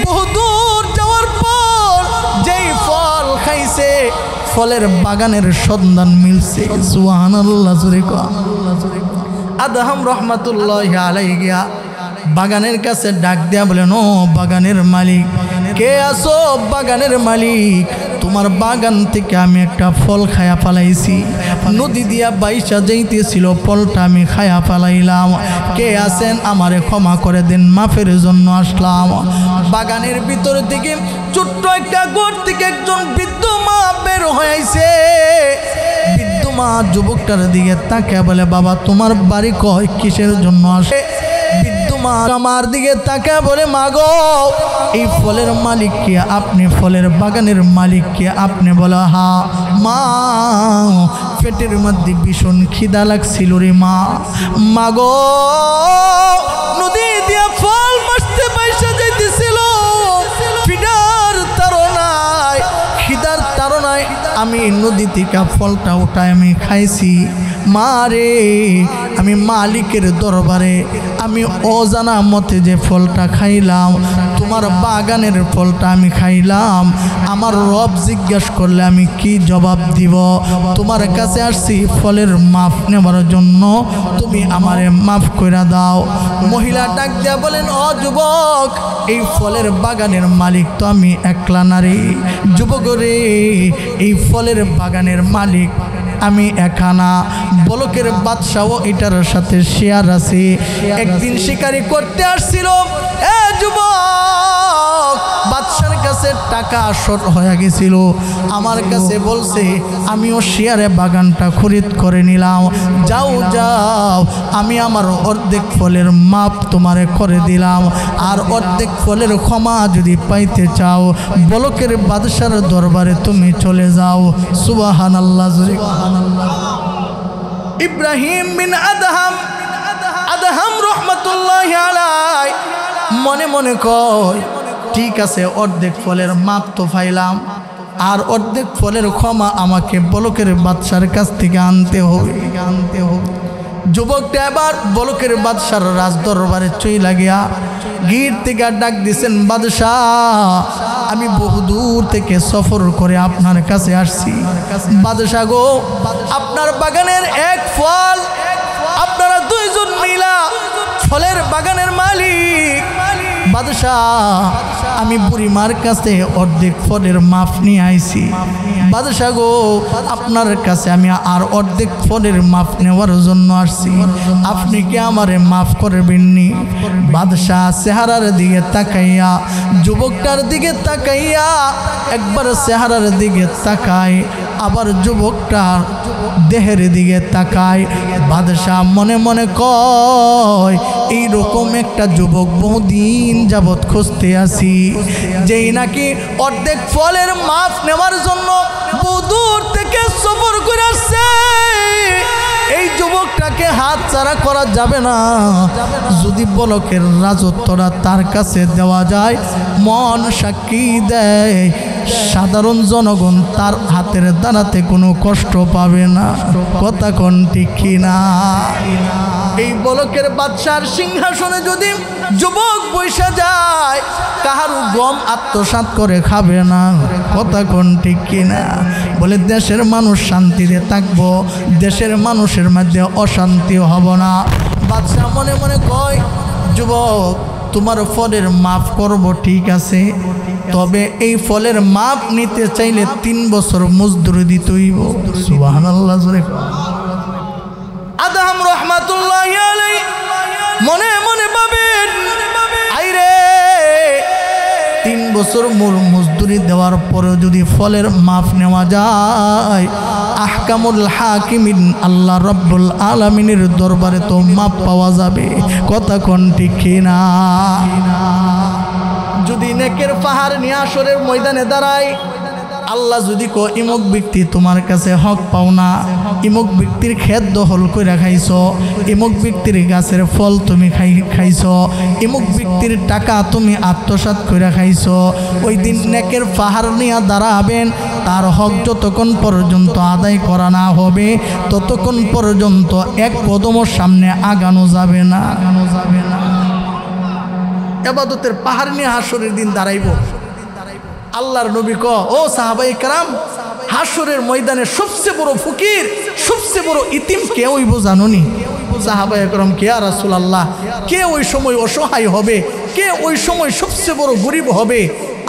বহুদূর যাওয়ার পর যেই ফল খাইছে ফলের বাগানের সন্ধান মিলছে। সুবহানাল্লাহ জোরে কও। আদহাম রহমাতুল্লাহি আলাইহি গিয়া বাগানের কাছে ডাক দিয়া বলেন, ও বাগানের মালিক, কে আছো? বাগানের মালিক, তোমার বাগান থেকে আমি একটা ফল খায়া ফালাইছি, নদী দিয়া বাইসা যাইতেছিল, ফলটা আমি খায়া ফালাইলাম, কে আছেন? আমারে ক্ষমা করে দেন, মাফের জন্য আসলাম। বাগানের ভিতর থেকে ছোট্ট একটা ঘর থেকে একজন বৃদ্ধ মা বের হয়েছে। বৃদ্ধ মা যুবকটার দিকে তাকে বলে, বাবা তোমার বাড়ি কয়, কিসের জন্য আসে? মা আমার দিকে তাকা বলে, মাগো এই ফলের মালিক কে আপনি? ফলের বাগানের মালিক কে আপনি? বলা হা মা, পেটের মধ্যে ভীষণ খিদা লাগছিল রে মা। মাগো নদী দিয়া ফল মাসতে পয়সা যাইতেছিল, খিদার তাড়নায়, খিদার তাড়নায় আমি নদী থেকে ফলটা উঠায় আমি খাইছি। মা রে, আমি মালিকের দরবারে আমি অজানা মতে যে ফলটা খাইলাম, তোমার বাগানের ফলটা আমি খাইলাম, আমার রব জিজ্ঞেস করলে আমি কি জবাব দিব? তোমার কাছে আসছি ফলের মাফ নেবার জন্য, তুমি আমারে মাফ করে দাও। মহিলা ডাক দিয়া বলেন, ও যুবক, এই ফলের বাগানের মালিক তো আমি একলা নারী। যুবক রে, এই ফলের বাগানের মালিক আমি একানা, বলকের বাদশাও এটার সাথে শেয়ার আছে। একদিন শিকারি করতে আসছিল, এ যুবক, বাদশার কাছে টাকা শর্ট হয়ে গেছিল, আমার কাছে বলছে আমিও শেয়ারে বাগানটা খরিদ করে নিলাম, যাও যাও, আমি আমার অর্ধেক ফলের মাপ তোমারে করে দিলাম, আর অর্ধেক ফলের ক্ষমা যদি পাইতে চাও বলকের বাদশার দরবারে তুমি চলে যাও। সুবহানাল্লাহ। ইব্রাহিম বিন আদহাম রহমাতুল্লাহি আলাইহি মনে মনে কয়, ঠিক আছে, অর্ধেক ফলের মাপ তো পাইলাম, আর অর্ধেক ফলের ক্ষমা আমাকে বলকের বাদশার কাছ থেকে আনতে হবে। যুবকটা এবার বলকের বাদশার রাজ দরবারে চইলা গিয়া গির থেকে ডাক দিছেন, বাদশাহ আমি বহুদূর থেকে সফর করে আপনার কাছে আসছি। বাদশাহ গো, আপনার বাগানের এক ফল, আপনারা দুইজন মিলা ফলের বাগানের মালিক। বাদশাহ আমি বুড়িমার কাছে অর্ধেক ফলের মাফ নিয়ে আইছি। বাদশাহ গো, আপনার কাছে আমি আর অর্ধেক ফলের মাফ নেওয়ার জন্য আসছি, আপনি কি আমারে মাফ করবেননি? বাদশাহ চেহারার দিকে তাকাইয়া, যুবকটার দিকে তাকাইয়া, একবার চেহারার দিকে তাকায়, আবার যুবকটার দেহের দিকে তাকায়। বাদশাহ মনে মনে কয়, এইরকম একটা যুবক বহুদিন যাবৎ খুঁজতে আসি, যেই নাকি অর্ধেক ফলের মাফ নেওয়ার জন্য বহুদূর থেকে সফর করে আসছে। এই যুবকটাকে হাত ছাড়া করা যাবে না। যদি বলকের রাজত্বটা তার কাছে দেওয়া যায়, মন সাক্ষী দেয় সাধারণ জনগণ তার হাতের দাঁড়াতে কোনো কষ্ট পাবে না। কথা কোন ঠিক কিনা? এই বলকের বাদশার সিংহাসনে যদি যুবক বৈশা যায়, কাহারু গম আত্মসাৎ করে খাবে না। কথা কোন ঠিক কিনা? বলে দেশের মানুষ শান্তিতে থাকবো, দেশের মানুষের মধ্যে অশান্তিও হব না। বাদশাহ মনে মনে কয়, যুবক তোমার ফলের মাফ করব, ঠিক আছে, তবে এই ফলের মাপ নিতে চাইলে 3 বছর মজদুরি দিতে হইব। সুবহানাল্লাহ। আদহাম রহমাতুল্লাহি আলাইহি মনে মনে ভাবেন, আইরে 3 বছর মজদুরি দেওয়ার পরেও যদি ফলের মাপ নেওয়া যায়, আহকামুল হাকিমিন আল্লাহ রাব্বুল আলামিনের দরবারে তো মাপ পাওয়া যাবে। কথা কোন ঠিক কিনা? যদি নেকের পাহাড় নিয়ে আসরের ময়দানে দাঁড়ায়, আল্লাহ যদি কো ইমুক ব্যক্তি তোমার কাছে হক পাও না, ইমুক ব্যক্তির ক্ষেত দখল করে খাইছ, ইমুক ব্যক্তির গাছের ফল তুমি খাইছ, ইমুক ব্যক্তির টাকা তুমি আত্মসাৎ করে খাইছ, ওই দিন নেকের পাহাড় নিয়ে দাঁড়াবেন। তার হক যতক্ষণ পর্যন্ত আদায় করা না হবে ততক্ষণ পর্যন্ত এক কদমের সামনে আগানো যাবে না। ইবাদতের পাহাড় নিয়ে হাসরের দিন দাঁড়াইব। আল্লাহর নবী ক, ও সাহাবায়ে কেরাম, হাসরের ময়দানে সবচেয়ে বড় ফকির, সবচেয়ে বড় ইতিম কে হইব জানোনি? সাহাবায়ে কেরাম কে, ইয়া রাসূলুল্লাহ, কে ওই সময় অসহায় হবে, কে ওই সময় সবচেয়ে বড় গরিব হবে?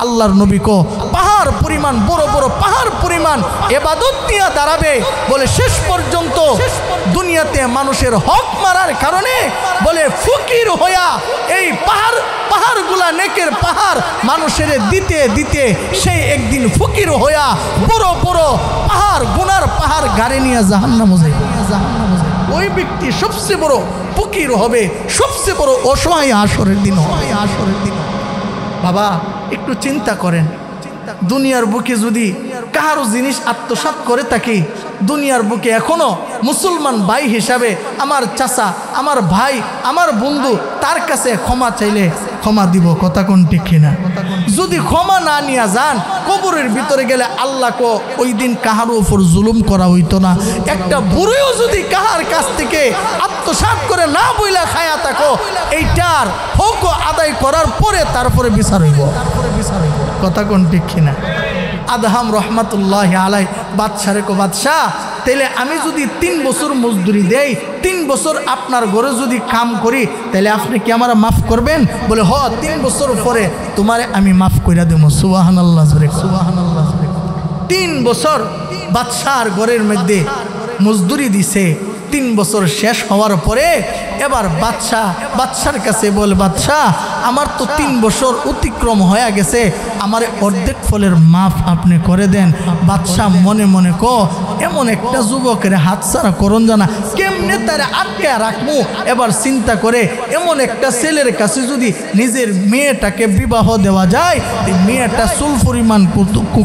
আল্লাহর নবী ক, পাহাড় পরিমাণ, বড় বড় পাহাড় পরিমাণ ইবাদত নিয়ে দাঁড়াবে। বলে শেষ পর্যন্ত দুনিয়াতে মানুষের হক মারার কারণে বলে ফকির হইয়া এই পাহাড়গুলা, নেকের পাহাড় মানুষের দিতে দিতে সেই একদিন ফকির হইয়া বড় বড় পাহাড়, গুনার পাহাড় গাড়ি নিয়ে জাহান্নামে যাইবে। ওই ব্যক্তি সবচেয়ে বড় ফকির হবে, সবচেয়ে বড় অসহায় হাসরের দিন হবে। বাবা একটু চিন্তা করেন, দুনিয়ার বুকে যদি কারো জিনিস আত্মসাৎ করে থাকি, দুনিয়ার বুকে এখনো মুসলমান ভাই হিসাবে আমার চাচা, আমার ভাই, আমার বন্ধু, তার কাছে ক্ষমা চাইলে ক্ষমা দিব। কথা কোন ঠিক কিনা? যদি ক্ষমা না নিয়ে যান, কবরের ভিতরে গেলে আল্লাহ কো ওই দিন কাহার উপর জুলুম করা হইতো না। একটা বুড়িও যদি কাহার কাছ থেকে আত্মসাৎ করে না বইলা খায়া থাকো, এইটার হক আদায় করার পরে তারপরে বিচার হইব। কথা কোন ঠিক কিনা? আদহাম রহমাতুল্লাহ আলাই বাদশারে কো, বাদশাহ, তাইলে আমি যদি 3 বছর মজদুরি দেই, 3 বছর আপনার ঘরে যদি কাম করি, তাহলে আপনি কি আমার মাফ করবেন? বলে হ, 3 বছর পরে তোমারে আমি মাফ করে দেবো। সুবহানাল্লাহ, সুবহানাল্লাহ। 3 বছর বাদশার ঘরের মধ্যে মজদুরি দিছে। 3 বছর শেষ হওয়ার পরে এবার বাদশার কাছে বলে, বাদশাহ, আমার তো 3 বছর অতিক্রম হয়ে গেছে, আমার অর্ধেক ফলের মাফ আপনি করে দেন। বাদশাহ মনে মনে কো, এমন একটা যুবকের হাতছাড়া করন জানা, কেমনে তারে আটকে রাখবো? এবার চিন্তা করে, এমন একটা ছেলের কাছে যদি নিজের মেয়েটাকে বিবাহ দেওয়া যায়, এই মেয়েটা চুল পরিমাণ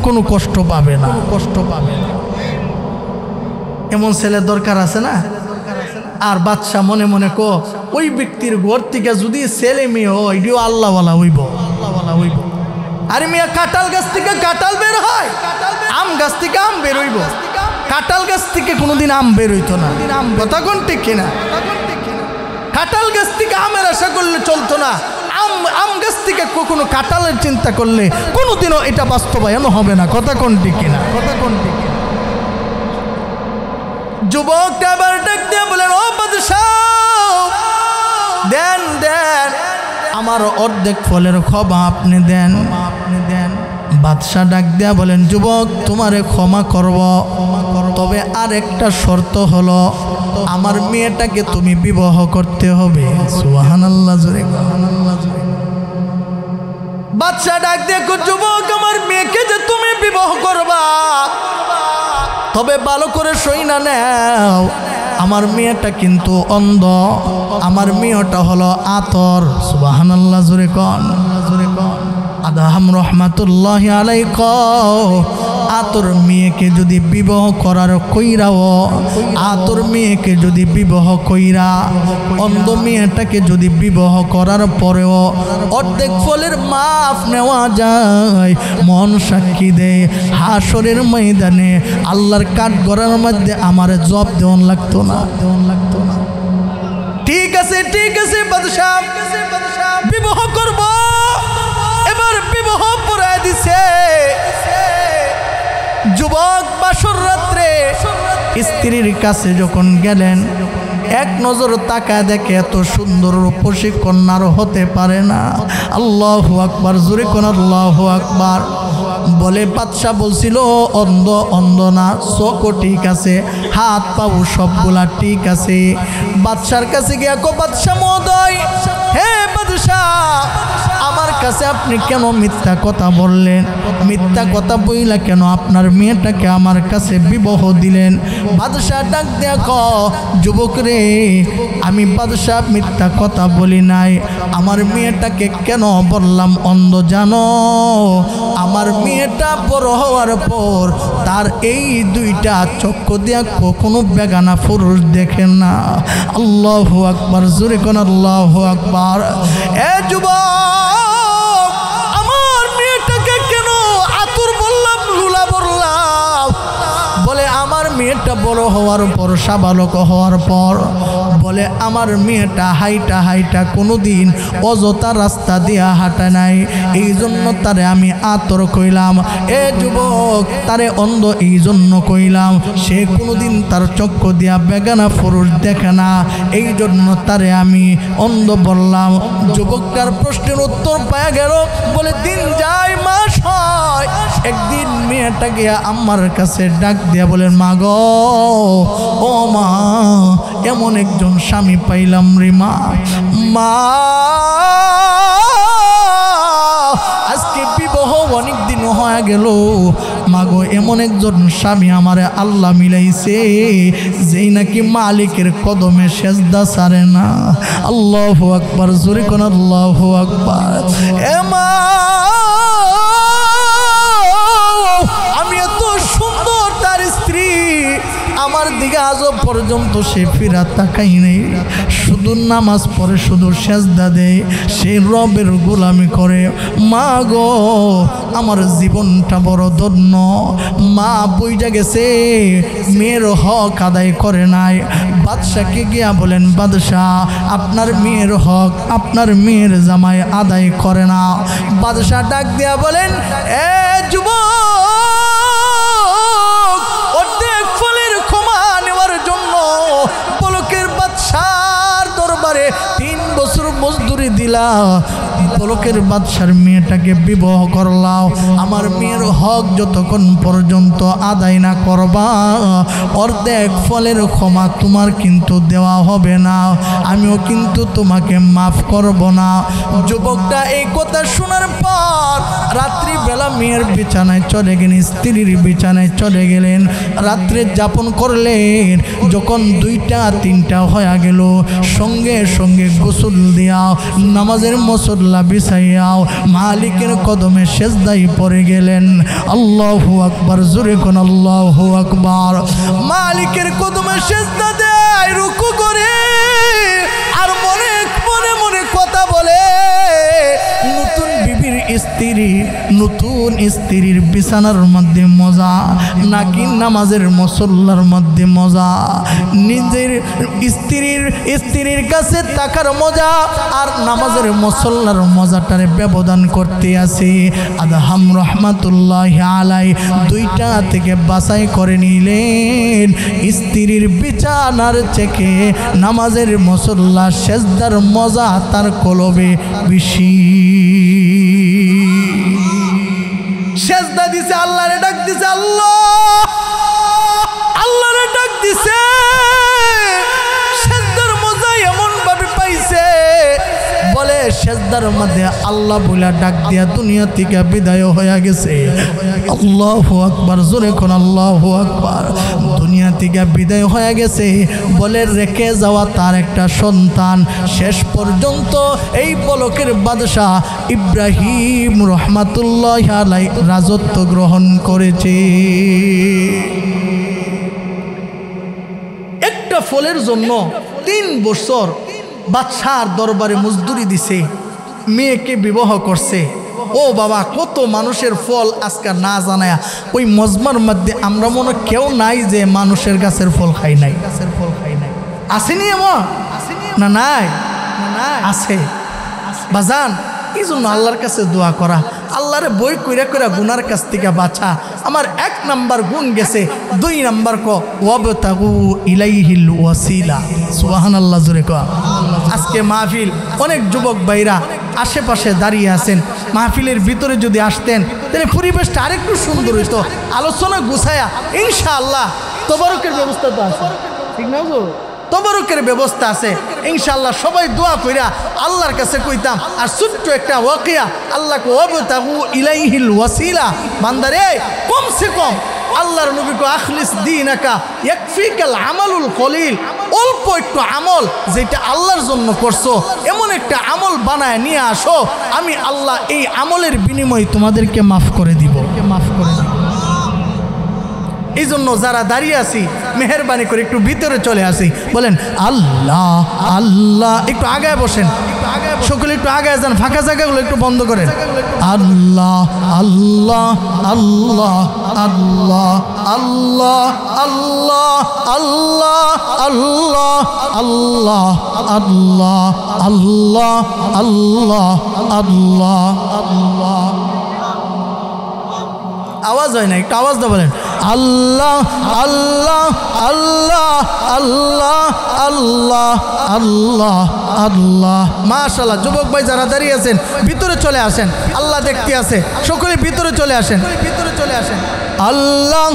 কোনো কষ্ট পাবে না, এমন ছেলে দরকার আছে না? আর বাদশা মনে মনে কো, ওই ব্যক্তির ঘর থেকে যদি ছেলে মেয়ে হয়, এটিও আল্লাহওয়ালা হইব। আরে মিয়া, কাঁঠাল গাছ থেকে কাঁঠাল বের হয়, আম গাছ থেকে আম বের হইব। কাঁঠাল গাছ থেকে কোনোদিন আম বের হইতো না। কথা কোন ঠিক কিনা? কাঁঠাল গাছ থেকে আমের আশা করলে চলতো না, আম গাছ থেকে কখনো কাঁঠালের চিন্তা করলে কোনোদিনও এটা বাস্তবায়ন হবে না। কথা কোন ঠিক কিনা? যুবকটা আবার ডাক দিয়ে বলেন, ও বাদশাহ, দেন আমার অর্ধেক ফলের ক্ষমা আপনি দেন। বাদশাহ ডাক দিয়া বলেন, যুবক, তোমারে ক্ষমা করব, তবে আর একটা শর্ত হলো, আমার মেয়েটাকে তুমি বিবাহ করতে হবে। সুবহানাল্লাহ, জোরে সুবহানাল্লাহ। বাদশাহ ডাক দিয়ে, যুবক, আমার মেয়েকে যে তুমি বিবাহ করবা, তবে ভালো করে সইনা নাও, আমার মেয়েটা কিন্তু অন্ধ, আমার মেয়েটা হলো আতর। সুবহানাল্লাহ, জোরে কোন। আদহাম রহমাতুল্লাহ আলাইহি, আতর মেয়েকে যদি বিবাহ করার কইরাও, আতর মেয়েকে যদি বিবাহ কইরা অন্ধ মেয়েটাকে যদি বিবাহ করার পরেও অর্ধেক ফলের মাফ নেওয়া যায়, মন সাক্ষী দেয়, হাসরের ময়দানে আল্লাহর কাঠগড়ার মধ্যে আমার জব দেওয়ান লাগতো না। ঠিক আছে বাদশাহ, বিবাহ করব। এবার বিবাহ পড়ায় দিছে। যুবক বাসর রাত্রে স্ত্রীর কাছে যখন গেলেন, এক নজর তাকায় দেখে এত সুন্দর রূপসী কন্যার হতে পারে না। আল্লাহু আকবার, জোরে কোন আল্লাহু আকবার। বলে, বাদশা বলছিল অন্ধ না, চোখও ঠিক আছে, হাত পাও সবগুলা ঠিক আছে। বাদশার কাছে গিয়া কো, বাদশা মহোদয়, হে বাদশা, আমার কাছে আপনি কেন মিথ্যা কথা বললেন? মিথ্যা কথা বইলা কেন আপনার মেয়েটাকে আমার কাছে বিবাহ দিলেন? বাদশাহ ডাক দেয়া ক, যুবক রে, আমি বাদশাহ মিথ্যা কথা বলি নাই। আমার মেয়েটাকে কেন বললাম অন্ধ জানো? আমার মেয়েটা বড় হওয়ার পর তার এই দুইটা চক্ষু দিয়া কখনো বেগানা পুরুষ দেখে না। আল্লাহু আকবার, জোরে কোন আল্লাহু আকবার। এ যুবক, আমার মেয়েটাকে কেন আতুর বললাম, লুলা বললাম? বলে আমার মেয়েটা বড় হওয়ার পর, সাবালক হওয়ার পর, বলে আমার মেয়েটা হাইটা হাইটা কোনোদিন অযথা রাস্তা দিয়া হাঁটা নাই, এই জন্য তারে আমি আতর কইলাম। এ যুবক, তারে অন্ধ এই জন্য কইলাম, সে কোনোদিন তার চক্ষু দিয়া বেগানা পুরুষ দেখে না, এই জন্য তারে আমি অন্ধ বললাম। যুবকটার প্রশ্নের উত্তর পাওয়া গেল। বলে দিন যায়, মাস হয়, একদিন মেয়েটা গিয়া আমার কাছে ডাক দিয়া বলেন, মা গো, ও মা, এমন একজন স্বামী পাইলাম রে মা। মা, আজকে বিবাহ অনেক দিন হয়ে গেল, মাগো এমন একজন স্বামী আমারে আল্লাহ মিলাইছে, যেই নাকি মালিকের কদমে সেজদা ছাড়ে না। আল্লাহু আকবার, জোরে কোন আল্লাহু আকবার। এ মা, আমি এত সুন্দর তার স্ত্রী, আমার দিকে আজও পর্যন্ত সে ফিরা তাকাই নেই, শুধু নামাজ পড়ে, শুধু সেজদা দেয়, সে রবের গোলামি করে। মা গো, আমার জীবনটা বড় ধন্য। মা বুইজা গেছে, মেয়ের হক আদায় করে নাই। বাদশাকে গিয়া বলেন, বাদশাহ, আপনার মেয়ের হক আপনার মেয়ের জামাই আদায় করে না। বাদশাহ ডাক দিয়া বলেন, এ যুবক, অর্ধেক ফলের ক্ষমা নেওয়ার জন্য পলকের বাদশার দরবারে 3 বছর মজদুরি দিলা, পলকের বাদশার মেয়েটাকে বিবাহ করলাও। আমার মেয়ের হক যতক্ষণ পর্যন্ত আদায় না করবা, অর্ধেক ফলের ক্ষমা তোমার কিন্তু দেওয়া হবে না, আমিও কিন্তু তোমাকে মাফ করব না। যুবকটা এই কথা শোনার পর রাত্রিবেলা মেয়ের বিছানায় চলে গেলেন, স্ত্রীর বিছানায় চলে গেলেন, রাত্রে যাপন করলেন। যখন 2টা 3টা হয়ে গেল, সঙ্গে সঙ্গে গোসল দিয়াও, নামাজের মসল্লা বিছাইয়াও মালিকের কদমে সেজদাই পড়ে গেলেন। আল্লাহু আকবার, জোরে কোন আল্লাহু আকবার। মালিকের কদমে সেজদা দেয়, রুকু করে, আর মনে মনে মনে কথা বলে, নতুন বিবির স্ত্রী, নতুন স্ত্রীর বিছানার মধ্যে মজা নাকি নামাজের মসল্লার মধ্যে মজা? নিজের স্ত্রীর কাছে থাকার মজা আর নামাজের মসল্লার মজাটারে ব্যবধান করতে আছে। আদহাম রহমাতুল্লাহি আলাই 2টা থেকে বাছাই করে নিলেন, স্ত্রীর বিছানার থেকে নামাজের মসল্লা সেজদার মজা তার কলবে বেশি। সেজদা দিছে, আল্লাহরে ডাক দিছে, আল্লাহরে ডাক দিছে, সেজদার মজা এমন ভাবে পাইছে, বলে সেজদার মধ্যে আল্লাহ বলে ডাক দিয়া দুনিয়া থেকে বিদায় হয়ে গেছে। আল্লাহু আকবার, জোরে কোন আল্লাহু আকবার। দুনিয়া থেকে বিদায় হয়ে গেছে, বলে রেখে যাওয়া তার একটা সন্তান শেষ পর্যন্ত এই পলকের বাদশাহ ইব্রাহিম রহমাতুল্লাহি আলাইহি রাজত্ব গ্রহণ করেছে। একটা ফলের জন্য 3 বছর বাদশার দরবারে মজদুরি দিছে, মেয়েকে বিবাহ করছে। ও বাবা, কত মানুষের ফল আজকে না জানায় ওই মজমার মধ্যে আমরা মনে কেউ নাই যে মানুষের গাছের ফল খাই নাই। আসেনি এমন? না নাই, আছে বাজান। এই জন্য আল্লাহর কাছে দোয়া করা, আল্লাহরে বই কইরা কইরা গুনার কাছ থেকে বাঁচা। আমার 1 নাম্বার গুণ গেছে, 2 নাম্বার ক ওয়াবতাগু ইলাইহিল ওয়াসিলা। সুবহানাল্লাহ, জোরে ক। আজকে মাহফিল, অনেক যুবক ভাইরা আশেপাশে দাঁড়িয়ে আছেন, মাহফিলের ভিতরে যদি আসতেন তাহলে পরিবেশটা আরেকটু সুন্দর হইতো। আলোচনা গুছায়া ইনশাআল্লাহ তবারকের ব্যবস্থা তো আছে, ঠিক না গো? তবরুকের ব্যবস্থা আছে ইনশাআল্লাহ। সবাই দোয়া কইরা আল্লাহর কাছে কইতাম। আর ছোট্ট একটা ওয়াকিয়া, আল্লাহকে ওয়াবতাগু ইলাইহিল ওয়াসিলা, বান্দারে কমসে কম আল্লাহর নবী কো আখলিস দীনাকা ইয়াকফিকাল আমালুল কলিল, অল্প একটু আমল যেটা আল্লাহর জন্য করছো এমন একটা আমল বানায় নিয়ে আসো, আমি আল্লাহ এই আমলের বিনিময়ে তোমাদেরকে মাফ করে দিব। এই জন্য যারা দাঁড়িয়ে আছি মেহরবানি করে একটু ভিতরে চলে আসি, বলেন আল্লাহ আল্লাহ। একটু আগায় বসেন, সকলে একটু আগায় যান, ফাঁকা জায়গাগুলো একটু বন্ধ করেন। আল্লাহ আল্লাহ আল্লাহ আল্লাহ আল্লাহ আল্লাহ আল্লাহ আল্লাহ আল্লাহ আল্লাহ আল্লাহ আল্লাহ আল্লাহ আল্লাহ। আওয়াজ হয় না, একটু আওয়াজ দাও, বলেন আল্লাহ আল্লাহ আল্লাহ আল্লাহ আল্লাহ আল্লাহ আল্লাহ। মাশাআল্লাহ। যুবক ভাই যারা দাঁড়িয়ে আছেন ভিতরে চলে আসেন, আল্লাহ দেখতে আছে, সকলে ভিতরে চলে আসেন, ভিতরে চলে আসেন। আল্লাহ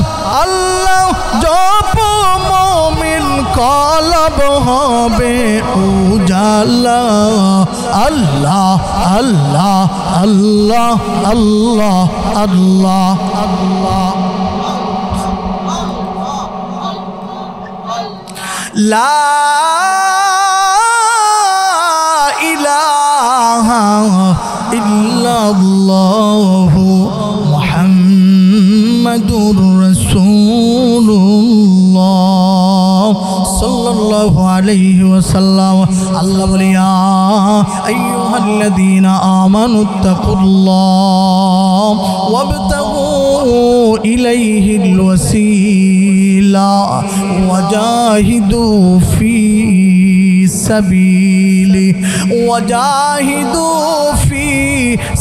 আল্লাহ জপ মুমিন কলব হবে উজালা, আল্লাহ আল্লাহ আল্লাহ আল্লাহ আল্লাহ আল্লাহ। লা ইলাহা ইল্লাল্লাহু মুহাম্মাদুর রাসূলুল্লাহ সাল্লাল্লাহু আলাইহি ওয়াসাল্লাম। আল্লাহ বলে ইয়া আইয়ুহাল্লাযীনা আমানুত্তাকুল্লাহ ওয়াবতাগু ইলাইহিল ওয়াসিলা ওয়াজাহিদু ফি সাবিলি ওয়াজাহিদু ফি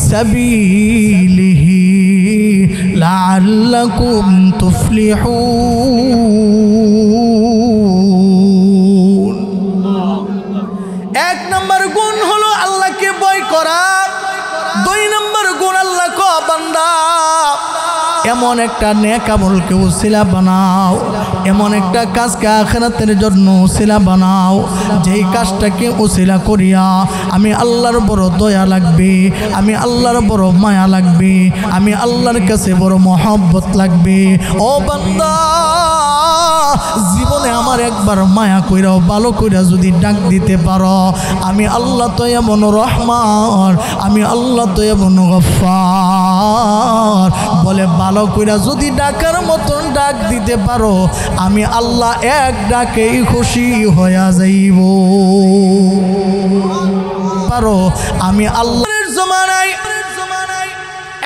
সাবিলিহি লাআল্লাকুম তুফলিহুন। এক নম্বর গুণ হলো আল্লাহকে ভয় করা। দুই নম্বর গুণ আল্লাহ কো বান্দা এমন একটা নেক আমলকে উসিলা বানাও, এমন একটা কাজকে আখিরাতের জন্য উসিলা বানাও, যেই কাজটাকে উসিলা করিয়া আমি আল্লাহর বড় দয়া লাগবে, আমি আল্লাহর বড় মায়া লাগবে, আমি আল্লাহর কাছে বড় মহব্বত লাগবে। ও বান্দা, জীবনে আমার একবার মায়া কইরাও ভালো কইরা যদি ডাক দিতে পারো, আমি আল্লাহ তো এমন রহমান, আমি আল্লাহ তো এমন গফফার, বলে ভালো কইরা যদি ডাকার মতন ডাক দিতে পারো, আমি আল্লাহ এক ডাকেই খুশি হইয়া যাইব। পারো আমি আল্লাহর জমানায়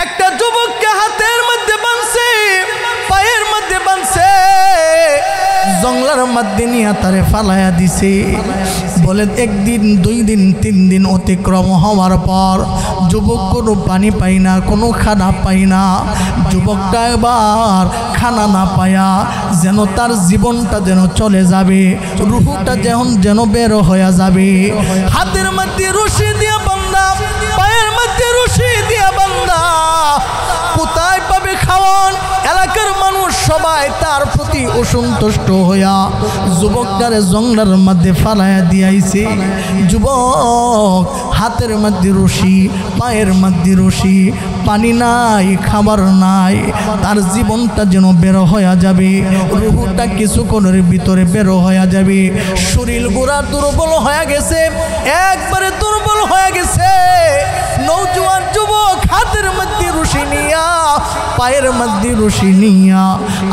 একটা যুবককে হাতের মধ্যে বাঁধছে, পায়ের মধ্যে বাঁধছে, জঙ্গলার মধ্যে নিয়ে তারে ফালাইয়া দিছে। বলে একদিন, দুই দিন, তিন দিন অতিক্রম হওয়ার পর যুবক কোনো পানি পাই না, কোনো খানা পাই না। যুবকটা এবার খানা না পায়া যেন তার জীবনটা যেন চলে যাবে, রুহুটা যেন বের হয়ে যাবে। হাতের মধ্যে রশি দিয়া বান্দা, পায়ের মধ্যে রশি দিয়া বান্দা, কোথায় পাবে খাওয়ান? এলাকার মানুষ সবাই তার প্রতি অসন্তুষ্ট হইয়া যুবকটারে জঙ্গলার মধ্যে ফালাইয়া দিয়াইছে। যুবক হাতের মধ্যে রশি, পায়ের মধ্যে রশি, পানি নাই, খাবার নাই, তার জীবনটা যেন বের হয়ে যাবে, রুহুটা কিছুক্ষণের ভিতরে বের হয়ে যাবে। শরীর গোড়া দুর্বল হয়ে গেছে, একবারে দুর্বল হয়ে গেছে। নওজোয়ান যুবক হাতের মধ্যে রশি নিয়া, পায়ের মধ্যে রশি নিয়া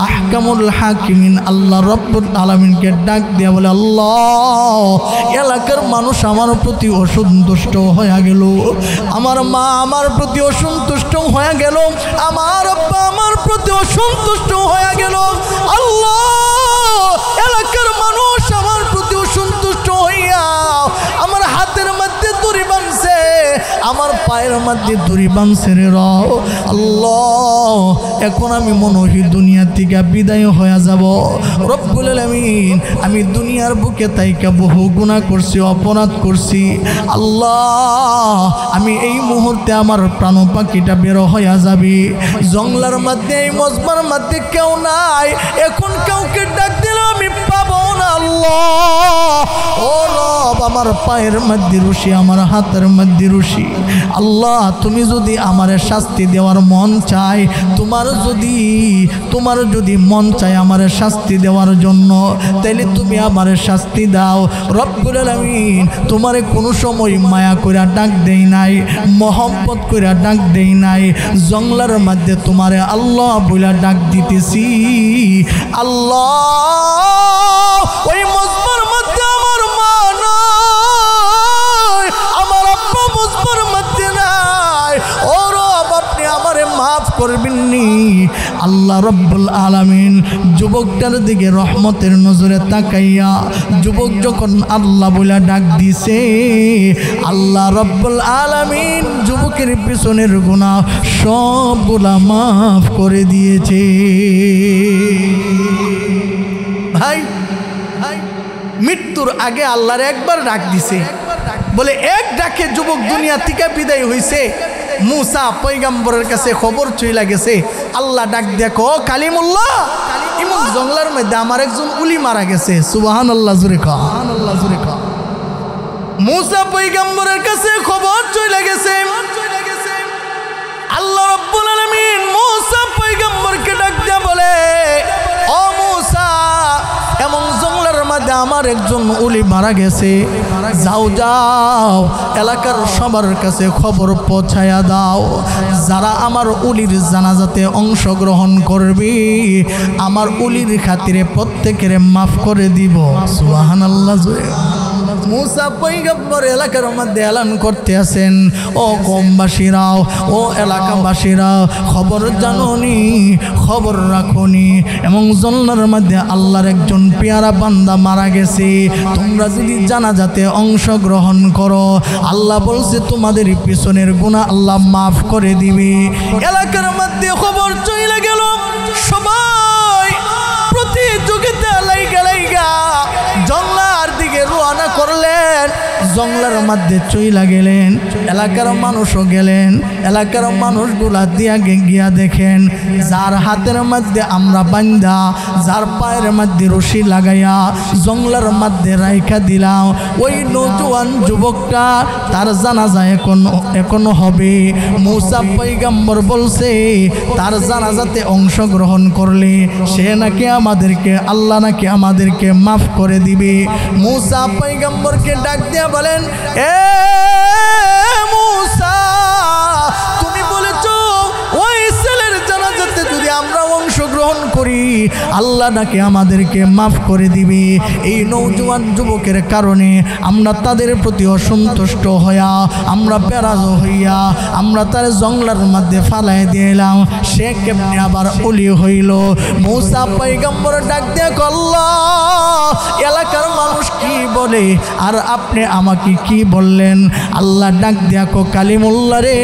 আহকামুল হাকিমিন আল্লাহ রব্বুল আলামিনকে ডাক দিয়া বলে, আল্লাহ, এলাকার মানুষ আমার প্রতি অসন্তুষ্ট হয়ে গেল, আমার মা আমার প্রতি অসন্তুষ্ট হয়ে গেল, আমার আব্বা আমার প্রতি অসন্তুষ্ট হয়ে গেল। আল্লাহ, এলাকার মানুষ আমার প্রতি অসন্তুষ্ট হইয়া আমার হাতের মধ্যে দড়ি বাঁধছে, আমার পায়ের মধ্যে দড়ি বাঁধছে রে রাও। আল্লাহ, এখন আমি মনে হয় দুনিয়া থেকে বিদায় হয়ে যাব। রব্বুল আলামিন, আমি দুনিয়ার বুকে তাইকা বহু গুনাহ করছি, অপরাধ করছি। আল্লাহ, আমি এই মুহূর্তে আমার প্রাণ পাখিটা বের হয়ে যাবে। জঙ্গলার মধ্যে, এই মজমার মধ্যে কেউ নাই, এখন কাউকে ডাক দিল আমি পাবো না আল্লাহ। ও রব, আমার পায়ের মধ্যে রশি, আমার হাতের মধ্যে রশি। আল্লাহ, তুমি যদি আমার শাস্তি দেওয়ার মন চায়, তোমার যদি মন চায় আমার শাস্তি দেওয়ার জন্য, তাইলে তুমি আমার শাস্তি দাও। রব্বুল আলামিন তোমারে কোনো সময় মায়া কইরা ডাক দেই নাই, মহব্বত কইরা ডাক দেই নাই। জংলার মধ্যে তোমারে আল্লাহ বইলা ডাক দিতেছি। আল্লাহ, ওই মজবুর মধ্যে আমার মা নাই, আমার আব্বা মজবুর মধ্যে নাই। ও রব, আপনি আমারে মাফ করবেন নি। আল্লাহ রব্বুল আলামিন যুবকটার দিকে রহমতের নজরে তাকাইয়া, যুবক যখন আল্লাহ বলে ডাক দিছে, আল্লাহ রব্বুল আলামিন যুবকের পিছনের গুনাহ সবগুলা মাফ করে দিয়েছে। ভাই, মৃত্যুর আগে আল্লাহর একবার ডাক দিছে, বলে এক ডাকে যুবক দুনিয়া থেকে বিদায় হইছে। মুসা পয়গম্বরের কাছে খবর চইলা গেছে। আল্লাহ ডাক দেখো, কালিমুল্লাহ, ইমন জঙ্গলার মধ্যে আমার একজন উলি মারা গেছে। সুবহানাল্লাহ, জোরে কও। মুসা পয়গম্বরের কাছে খবর চইলা গেছে। আল্লাহ রাব্বুল আলামিন মুসা পয়গম্বরকে ডাক দিয়া বলে, ও মুসা, এমন জঙ্গলার মধ্যে আমার একজন উলি মারা গেছে। যাও যাও, এলাকার সবার কাছে খবর পৌঁছায়া দাও। যারা আমার উলির জানাজাতে অংশগ্রহণ করবে, আমার উলির খাতিরে প্রত্যেকের মাফ করে দিব। সুবহানাল্লাহ। মুসা পয়গম্বর এলাকার মধ্যে এলান করতে আছেন, ও কমবাসীরাও, ও এলাকাবাসীরা, খবর জানোনি, খবর রাখোনি, এবং জন্নার মধ্যে আল্লাহর একজন পেয়ারা বান্দা মারা গেছে। তোমরা যদি জানাজাতে অংশগ্রহণ করো, আল্লাহ বলছে তোমাদের পিছনের গুনাহ আল্লাহ মাফ করে দিবে। এলাকার মধ্যে খবর চলে গেল, সবাই প্রতিযোগিতা লাইগা জঙ্গলার দিকে রওনা করলেন। জঙ্গলার মধ্যে চইলা গেলেন, এলাকার মানুষও গেলেন। এলাকার মানুষগুলা দিয়া গিয়া দেখেন, যার হাতের মধ্যে আমরা বান্ধা, যার পায়ের মধ্যে রশি লাগাইয়া জঙ্গলার মধ্যে রাইখা দিলাম, ওই নওজোয়ান যুবকটা, তার জানাজা এখনো হবে। মুসা পয়গম্বর বলছে, তার জানাজাতে অংশগ্রহণ করলে সে নাকি আমাদেরকে, আল্লাহ নাকি আমাদেরকে মাফ করে দিবে। মুসা পয়গম্বরকে ডাক দিয়া বলেন, এ মুসা, তুমি বলেছো ওই ছেলের জানাজাতে যদি আমরা অংশগ্রহণ করি, আল্লাহ নাকি আমাদেরকে মাফ করে দিবে। এই নওজোয়ান যুবকের কারণে আমরা তাদের প্রতি অসন্তুষ্ট হইয়া, আমরা বেরাজ হইয়া, আমরা তার জঙ্গলার মধ্যে ফালাই দিলাম। সে কেমনে আবার ওলি হইল? মুসা পয়গম্বর ডাক দিয়ে আল্লাহ, এলাকার মানুষ কি বলে আর আপনি আমাকে কি বললেন? আল্লাহ ডাক দিয়া কো, কালিমুল্লাহ রে,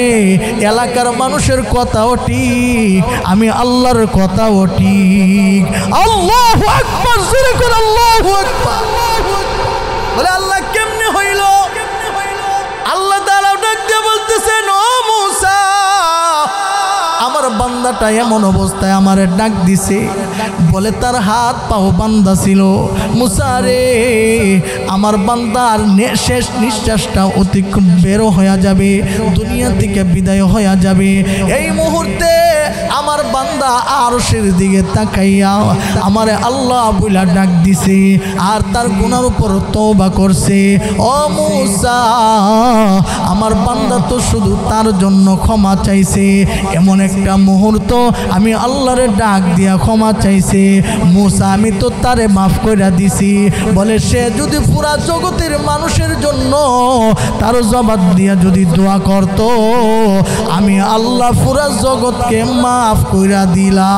এলাকার মানুষের কথাও ঠিক, আমি আল্লাহর কথাও ঠিক। আল্লাহু আকবার, জোরে করে আল্লাহু আকবার। বলে আল্লাহ কেমনে হইল? আল্লাহ তাআলা ডাক দিয়ে বলতেছেন, ও মুসা, আমার বান্দাটা এমন অবস্থায় আমারে ডাক দিছে, বলে তার হাত পাও বান্ধা ছিল। মুসা রে, আমার বান্দার শেষ নিঃশ্বাসটা অতিক্রম বেরো হয়ে যাবে, দুনিয়া থেকে বিদায় হয়ে যাবে। এই মুহূর্তে আমার বান্দা আরশের দিকে তাকাইয়া আমারে আল্লাহ বইলা ডাক দিছে, আর তার গুনার উপর তওবা করছে। ও মুসা, আমার বান্দা তো শুধু তার জন্য ক্ষমা চাইছে, এমন একটা মুহূর্ত আমি আল্লাহরে ডাক দিয়া ক্ষমা চাইছে। মুসা, আমি তো তারে মাফ কইরা দিছি। বলে সে যদি পুরা জগতের মানুষের জন্য তার জবাব দিয়া যদি দোয়া করত, আমি আল্লাহ পুরা জগৎকে মাফ কইরা দিলাম।